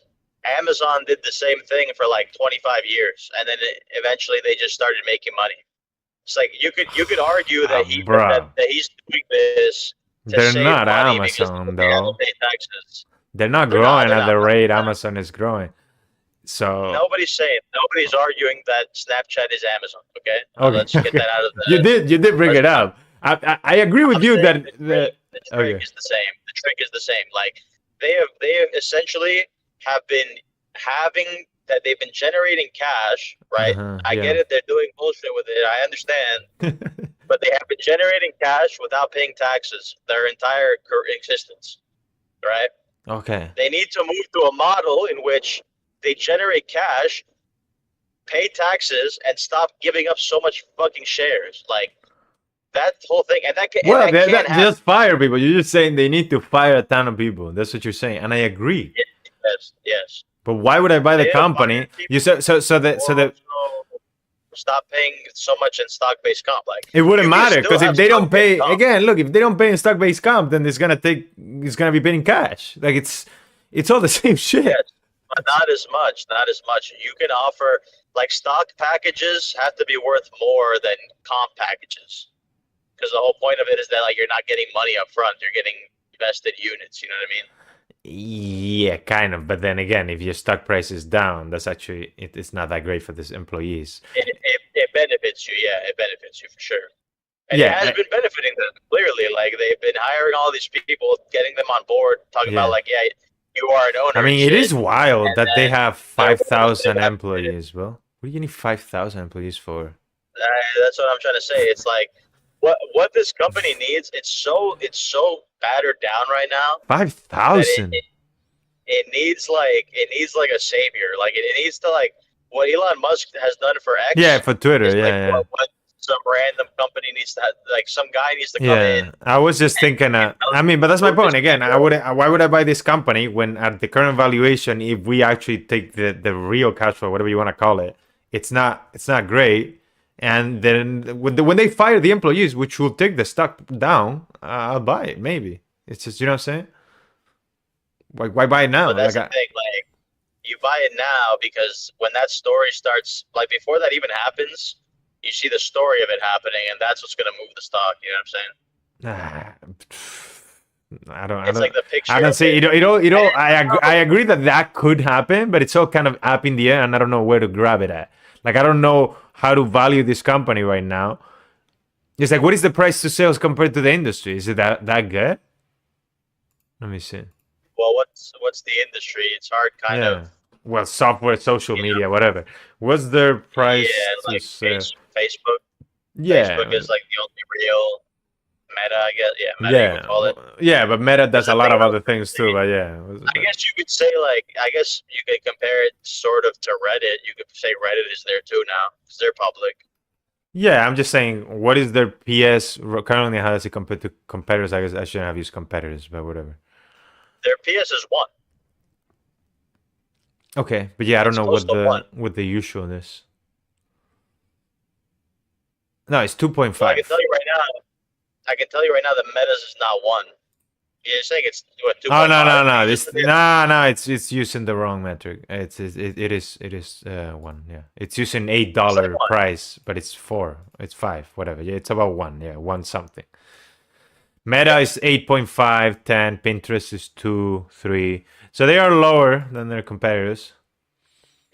Amazon did the same thing for like 25 years, and then eventually they just started making money. It's like you could argue that bruh, that he's doing this to they're save not money because Amazon they have to though. pay taxes. They're not They're not. growing They're at not. the rate Amazon is growing. So Nobody's arguing that Snapchat is Amazon. Okay, okay, let's get okay. that out of You did bring let's it up. I agree with I'm you saying that the trick okay. is the same. The trick is the same. Like they have essentially have been having that they've been generating cash, right? I Yeah. get it. They're doing bullshit with it. I understand, but they have been generating cash without paying taxes their entire existence, right? Okay. They need to move to a model in which they generate cash, pay taxes, and stop giving up so much fucking shares. Like that whole thing, and Well, that can't happen. just fire people. You're just saying they need to fire a ton of people. That's what you're saying, and I agree. Yes, yes. But why would I buy the They have company? fired people You so that stop paying so much in stock-based comp. Like it wouldn't you can matter still because if have they don't stock-based pay comp, again, look, if they don't pay in stock-based comp, then it's gonna be paid in cash. Like it's all the same shit. yes, but not as much. Not as much. You can offer like stock packages have to be worth more than comp packages, because the whole point of it is that like you're not getting money up front. You're getting vested units. You know what I mean? Yeah, kind of. But then again, if your stock price is down, that's actually it's not that great for these employees. It benefits you. Yeah, it benefits you for sure. And Yeah, it has been benefiting them clearly. Like they've been hiring all these people, getting them on board, talking about like, yeah, you are an owner. I mean, it is wild and that they have 5,000 have employees, bro. What do you need 5,000 employees for? that's what I'm trying to say. It's like what this company needs. It's so battered down right now. 5,000. It needs like a savior. Like it needs to like what Elon Musk has done for X. Yeah, for Twitter. Is Yeah, like what some random company needs to have, like some guy needs to come in. I was just thinking. I mean, but that's my point. Again, why would I buy this company when at the current valuation, if we actually take the real cash flow, whatever you want to call it, it's not great. And then when they fire the employees, which will take the stock down, I'll buy it. Maybe it's just, you know what I'm saying? Why buy it now? But that's the thing. Like you buy it now because when that story starts, like before that even happens, you see the story of it happening, and that's what's going to move the stock. You know what I'm saying? I don't. It's like the picture. I don't see. I agree that could happen, but it's all kind of up in the air, and I don't know where to grab it at. Like, I don't know how to value this company right now. It's like, what is the price to sales compared to the industry? Is it that good? Let me see. Well, what's the industry? It's hard, kind of. Well, software, social media, whatever. What's their price to like sales? Facebook. Yeah. Facebook is like the only real Meta, I guess. Yeah, Meta you would Yeah. call it. Yeah, but Meta does a lot of other things too. But yeah. I guess you could say I guess you could compare it sort of to Reddit. You could say Reddit is there too now because they're public. Yeah, I'm just saying, what is their PS currently? How does it compare to competitors? I guess I shouldn't have used competitors, but whatever. Their PS is 1. Okay, but yeah, I don't know what the usual is. No, it's 2.5. So I can tell you right now. I can tell you right now that Meta's is not 1. You're saying it's what 2.5? Oh no! It's using the wrong metric. It is 1. Yeah, it's using $8 price, but it's 4. It's 5. Whatever. Yeah, it's about 1. Yeah, 1 something. Meta is 8.5, 10. Pinterest is 2, 3. So they are lower than their competitors.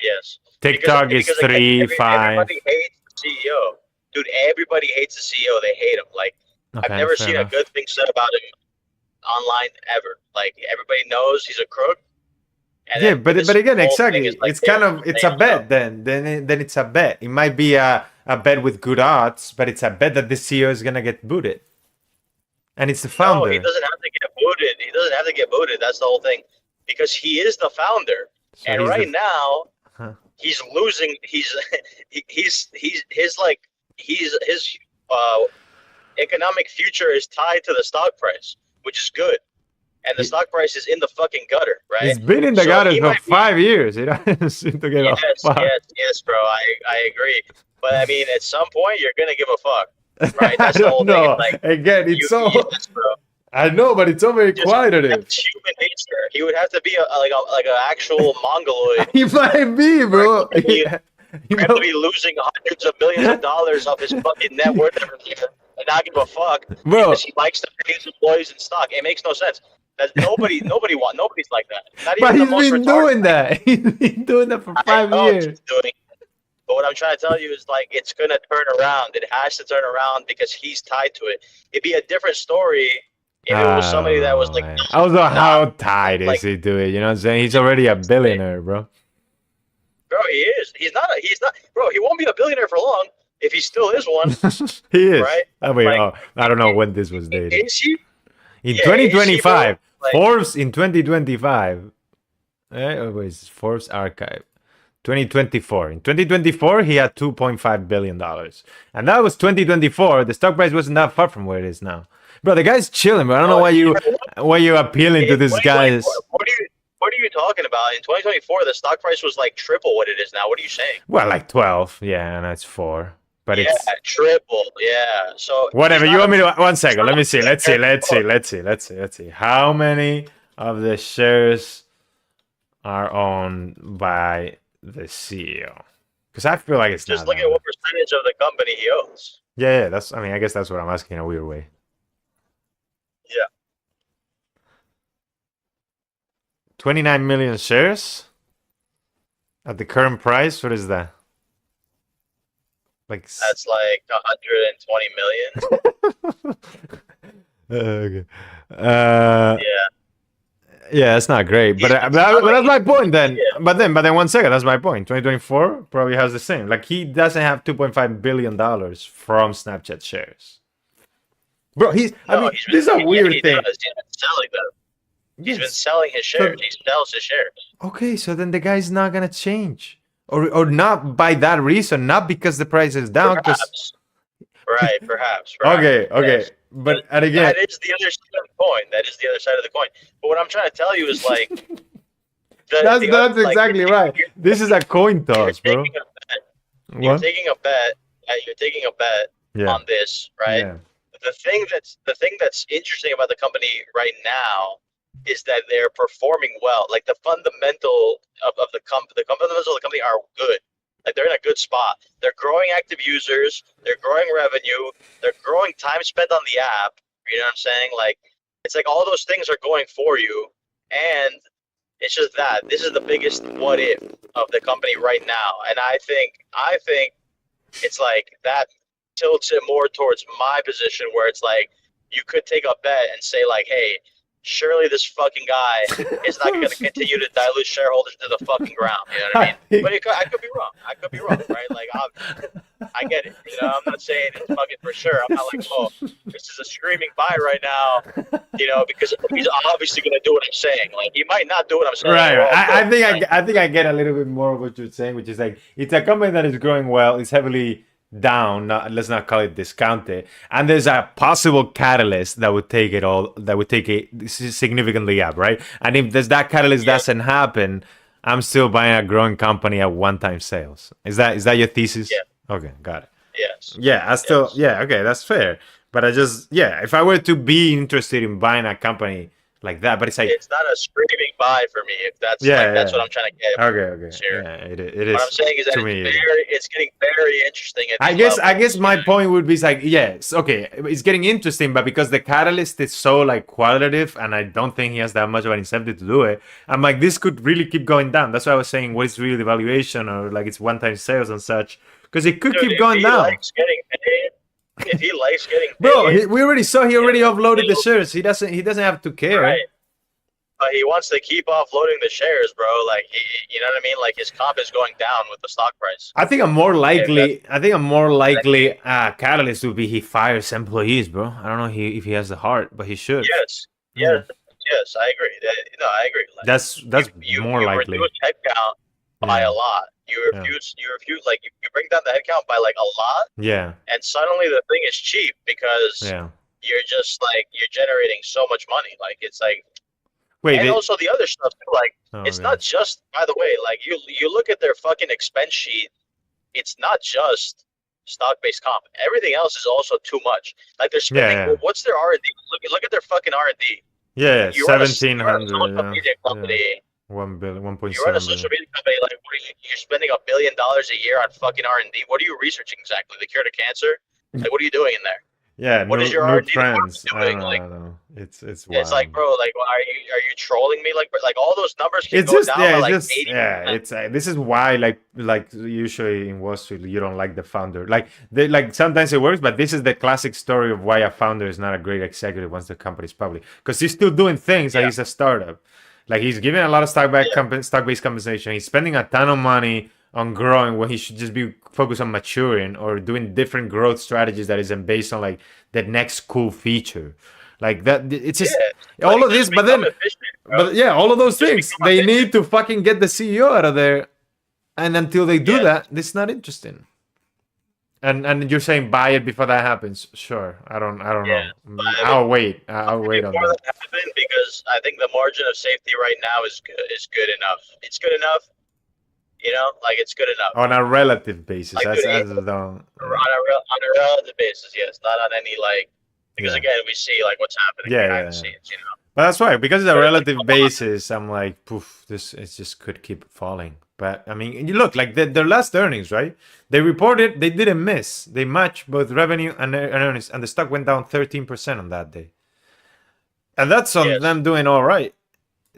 Yes. TikTok is 3, 5. Everybody hates the CEO, dude. Everybody hates the CEO. They hate him. Like okay, I've never seen a good thing said about him online ever. Like everybody knows he's a crook. And yeah, but again, exactly. Like, it's a bet. Then it's a bet. It might be a bet with good odds, but it's a bet that the CEO is gonna get booted. And it's the founder. No, he doesn't have to get booted. He doesn't have to get booted. That's the whole thing, because he is the founder. So and right now, he's losing. His economic future is tied to the stock price, which is good. And the stock price is in the fucking gutter, right? It's been in the gutter for 5 years. It doesn't seem to get off. Yes, bro. I agree. But I mean, at some point, you're gonna give a fuck. Right, that's the whole thing. Like, again, it's so. Yes, I know, but it's so very qualitative. That's human nature. He would have to be like an actual mongoloid. He might be, bro. He have to be losing hundreds of millions of dollars off his fucking net worth every year and not give a fuck because he likes to pay his employees in stock. It makes no sense. That nobody's like that. Not but he's been doing that. He's been doing that for 5 years. But what I'm trying to tell you is like it's gonna turn around. It has to turn around because he's tied to it. It'd be a different story if it was somebody that was like. Also, how tied is he to it? You know what I'm saying? He's already a billionaire, bro. Bro, he is. He's not. Bro, he won't be a billionaire for long if he still is one. He is. Right? I mean, I don't know when this was dated. Is he? In 2025, Forbes in 2025. Was Forbes archive. 2024. In 2024, he had $2.5 billion. And that was 2024. The stock price wasn't that far from where it is now. Bro, the guy's chilling, but I don't know why you're appealing to this guy. What are you talking about? In 2024, the stock price was like triple what it is now. What are you saying? Well, like 12. Yeah, and that's 4. But it's triple. Yeah. So whatever. You want me to 1 second. Let me see. Let's see. How many of the shares are owned by the CEO? Because I feel like it's just look at what percentage of the company he owns. Yeah, that's. I mean, I guess that's what I'm asking in a weird way. Yeah. 29 million shares at the current price. What is that? Like that's like 120 million. Okay. Yeah, that's not great, but that's my point then. Yeah. But then 1 second, that's my point. 2024 probably has the same. Like he doesn't have $2.5 billion from Snapchat shares, bro. This is a weird thing. He's been selling them. He's been selling his shares. He sells his shares. Okay, so then the guy's not gonna change, or not by that reason, not because the price is down. Perhaps. Perhaps. Okay. Yes. But again, that is the other side of the coin. But what I'm trying to tell you is like that's exactly right. This is a coin toss, bro. You're taking a bet. You're taking a bet on this, right? Yeah. The thing that's interesting about the company right now is that they're performing well. Like the fundamental of the fundamentals of the company are good. Like they're in a good spot. They're growing active users. They're growing revenue. They're growing time spent on the app. You know what I'm saying? Like it's like all those things are going for you, and It's just that this is the biggest what if of the company right now, and I think it's like that tilts it more towards my position where it's like you could take a bet and say like, hey, surely this fucking guy is not going to continue to dilute shareholders to the fucking ground. You know what I mean? But I could be wrong. I could be wrong, right? Like, I get it. You know, I'm not saying it's fucking for sure. I'm not like, oh, this is a screaming buy right now. You know, because he's obviously going to do what I'm saying. Like, he might not do what I'm saying. Right. I think I get a little bit more of what you're saying, which is like it's a company that is growing well. It's heavily down. Let's not call it discounted. And there's a possible catalyst that would take it significantly up, right? And if that catalyst doesn't happen, I'm still buying a growing company at one-time sales. Is that your thesis? Yeah. Okay, got it. Yes. Yeah, okay, that's fair. But if I were to be interested in buying a company like that, but it's like it's not a screaming buy for me. If that's that's what I'm trying to get. Okay. Sure. Yeah, it is. What I'm saying is that it's getting very interesting. I guess my point would be like, yes, okay, it's getting interesting, but because the catalyst is so like qualitative, and I don't think he has that much of an incentive to do it, I'm like, this could really keep going down. That's why I was saying, what is really the valuation, or like it's one-time sales and such, because it could keep going down. If he likes getting paid, bro, we already saw he already offloaded the shares. He doesn't have to care. Right. But he wants to keep offloading the shares, bro. Like you know what I mean? Like his comp is going down with the stock price. I think a more likely catalyst would be he fires employees, bro. I don't know if he has the heart, but he should. Yes, I agree. No, I agree. Like, that's more likely. You reduce headcount by a lot. You refuse like you bring down the headcount by like a lot. Yeah. And suddenly the thing is cheap because you're just like you're generating so much money. Like it's like also the other stuff too, like it's not just, by the way, like you look at their fucking expense sheet, it's not just stock-based comp. Everything else is also too much. Like they're spending what's their R&D? Look at their fucking R&D. Yeah, 1,700. Company. 1 billion, 1.7. You run a social media company, like you're spending $1 billion a year on fucking R&D. What are you researching exactly? The cure to cancer? Like, what are you doing in there? Yeah, what is your R&D trends? doing? I don't know. It's wild. It's like, bro, like, are you trolling me? Like all those numbers can go down by like 80%. It's this is why like usually in Wall Street you don't like the founder. Like sometimes it works, but this is the classic story of why a founder is not a great executive once the company is public, because he's still doing things like he's a startup. Like he's giving a lot of stock-based compensation. He's spending a ton of money on growing when he should just be focused on maturing or doing different growth strategies that isn't based on like the next cool feature. Like that, it's just all of this, but all of those things, they need to fucking get the CEO out of there, and until they do that, it's not interesting. And you're saying buy it before that happens? Sure, I don't know. I'll wait on that. Happen because I think the margin of safety right now is good enough. It's good enough. You know, like it's good enough on a relative basis. Like, on a relative basis, yes, not on any like. Because again, we see like what's happening behind the scenes, you know. But that's why, because it's a relative basis, I'm like, poof, it just could keep falling. But I mean, you look like their last earnings, right? They reported they didn't miss. They matched both revenue and earnings, and the stock went down 13% on that day. And that's on them doing all right.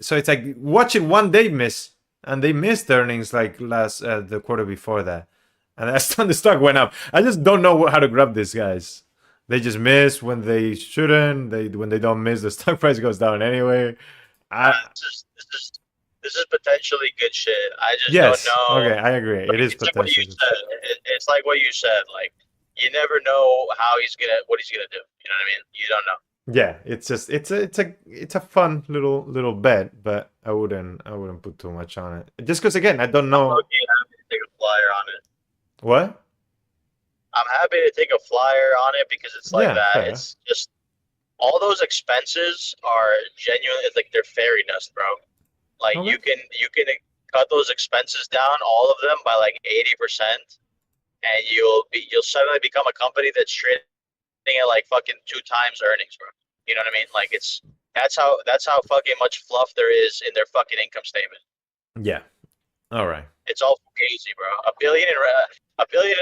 So it's like watching one day miss, and they missed earnings like the quarter before that, and that's when the stock went up. I just don't know how to grab these guys. They just miss when they shouldn't. When they don't miss, the stock price goes down anyway. This is potentially good shit. I just don't know. Okay, I agree. It is potentially. It's like what you said. Like you never know what he's gonna do. You know what I mean? You don't know. Yeah, it's just it's a fun little bet, but I wouldn't put too much on it. Just because again, I don't know. I'm happy to take a flyer on it. What? I'm happy to take a flyer on it because it's like that. Fair. It's just all those expenses are genuinely like they're fairy dust, bro. Like you can cut those expenses down, all of them, by like 80%, and you'll suddenly become a company that's trading at like fucking 2 times earnings, bro. You know what I mean? Like that's how fucking much fluff there is in their fucking income statement. Yeah. All right. It's all crazy, bro. $1 billion in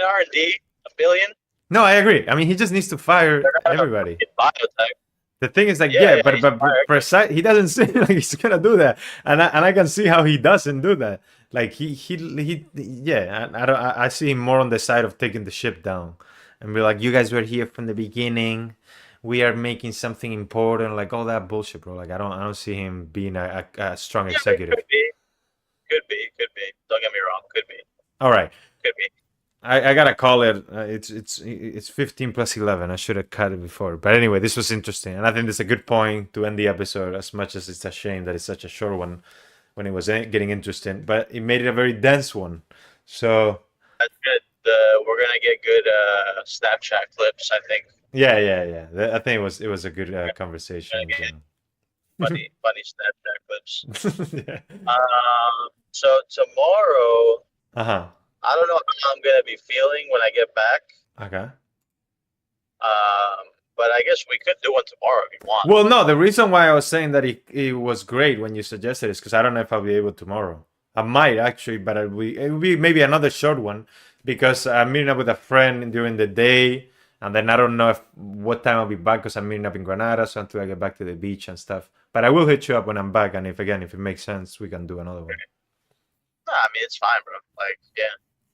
R&D. $1 billion? No, I agree. I mean, he just needs to fire everybody. Biotech. The thing is like, Yeah, but precise, he doesn't seem like he's gonna do that, and I can see how he doesn't do that. Like yeah, I see him more on the side of taking the ship down, and be like, you guys were here from the beginning. We are making something important, like all that bullshit, bro. Like I don't see him being a strong executive. Could be. Don't get me wrong, could be. All right. Could be. I gotta call it. It's 15 plus 11. I should have cut it before, but anyway, this was interesting, and I think this is a good point to end the episode. As much as it's a shame that it's such a short one, when it was getting interesting, but it made it a very dense one. So that's good. We're gonna get good Snapchat clips, I think. Yeah. I think it was a good conversation. Funny Snapchat clips. Yeah. So tomorrow. I don't know how I'm gonna be feeling when I get back. Okay. But I guess we could do one tomorrow if you want. Well, no, the reason why I was saying that it was great when you suggested is because I don't know if I'll be able tomorrow. I might actually, but it will be maybe another short one because I'm meeting up with a friend during the day, and then I don't know what time I'll be back because I'm meeting up in Granada, so until I get back to the beach and stuff. But I will hit you up when I'm back, and if it makes sense, we can do another one. No, I mean it's fine, bro. Like, yeah.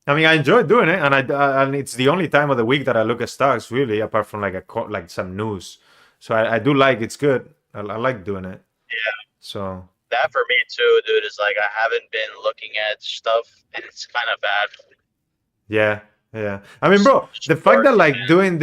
I mean, I enjoy doing it, and it's the only time of the week that I look at stocks, really, apart from like some news. So I do like it's good. I like doing it. Yeah. So that for me too, dude, is like I haven't been looking at stuff, and it's kind of bad. Yeah. I mean, bro, the fact that like doing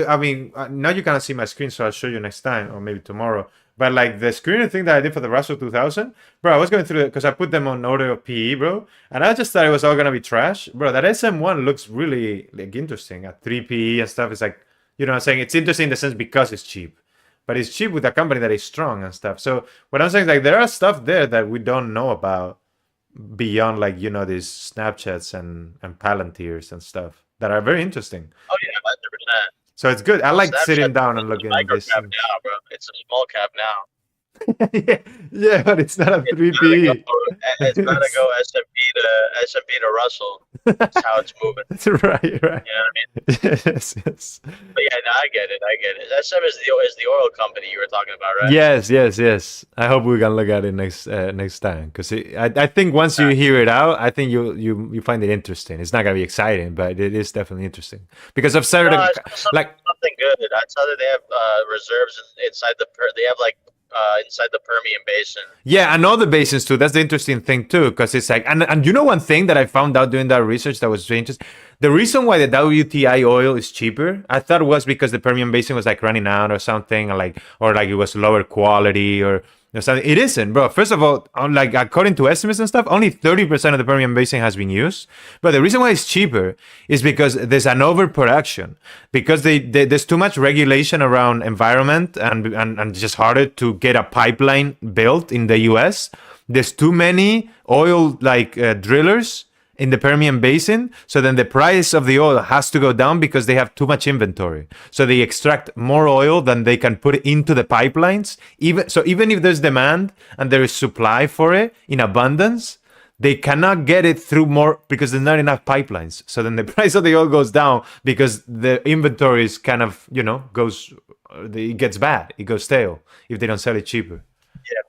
I mean, now you cannot see my screen, so I'll show you next time or maybe tomorrow. But like the screener thing that I did for the Russell 2000, bro, I was going through it because I put them on order of PE, bro, and I just thought it was all gonna be trash, bro. That SM1 looks really like interesting at 3 PE and stuff. It's like, you know what I'm saying? It's interesting in the sense because it's cheap, but it's cheap with a company that is strong and stuff. So what I'm saying is like there are stuff there that we don't know about beyond like, you know, these Snapchats and Palantirs and stuff that are very interesting. Oh yeah, 100%. So it's good. I like sitting down and looking at this. Now, bro. It's a small cap now. yeah, but it's not a 3P. It's gotta go S&P to Russell. That's how it's moving. That's right. You know what I mean? Yes. But yeah, no, I get it. SM is the oil company you were talking about, right? Yes. I hope we can look at it next time because I think once you hear it out, I think you find it interesting. It's not gonna be exciting, but it is definitely interesting because I've started like something good. I saw that they have reserves inside they have like inside the Permian Basin. Yeah, and other basins too. That's the interesting thing too, because it's like, and you know one thing that I found out doing that research that was very interesting. The reason why the WTI oil is cheaper, I thought was because the Permian Basin was like running out or something, or like it was lower quality or something. It isn't, bro. First of all, like according to estimates and stuff, only 30% of the Permian Basin has been used. But the reason why it's cheaper is because there's an overproduction, because there's too much regulation around environment and just harder to get a pipeline built in the U.S. There's too many oil drillers in the Permian Basin, so then the price of the oil has to go down because they have too much inventory. So they extract more oil than they can put into the pipelines. Even if there's demand and there is supply for it in abundance, they cannot get it through more because there's not enough pipelines. So then the price of the oil goes down because the inventory is kind of, it gets bad. It goes stale if they don't sell it cheaper. Yeah.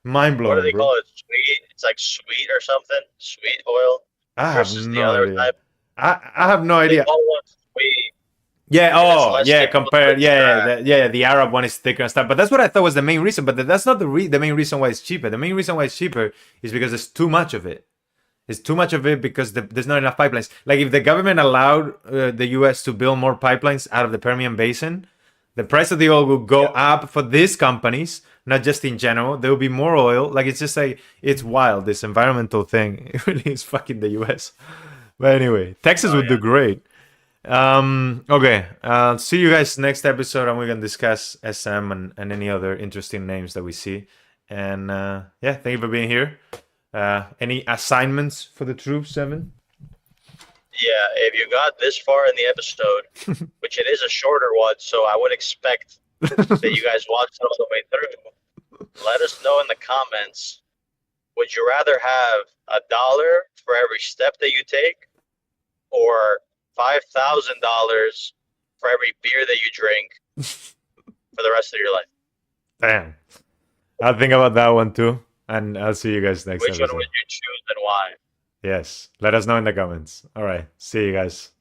Mind blowing. What do they call it? Sweet? It's like sweet or something? Sweet oil? I have no idea. I have no idea. Compared. The Arab one is thicker and stuff. But that's what I thought was the main reason. But that's not the main reason why it's cheaper. The main reason why it's cheaper is because there's too much of it. It's too much of it because there's not enough pipelines. Like if the government allowed the U.S. to build more pipelines out of the Permian Basin, the price of the oil will go up for these companies, not just in general. There will be more oil. Like it's just like, it's wild. This environmental thing, it really is fucking the US. But anyway, Texas would do great. Okay. See you guys next episode, and we're going to discuss SM and any other interesting names that we see. And thank you for being here. Any assignments for the troops, Evan? Yeah, if you got this far in the episode, which it is a shorter one, so I would expect that you guys watched it all the way through. Let us know in the comments. Would you rather have $1 for every step that you take, or $5,000 for every beer that you drink for the rest of your life? Damn. I'll think about that one too. And I'll see you guys next Which one episode. would you choose and why? Yes. Let us know in the comments. All right. See you guys.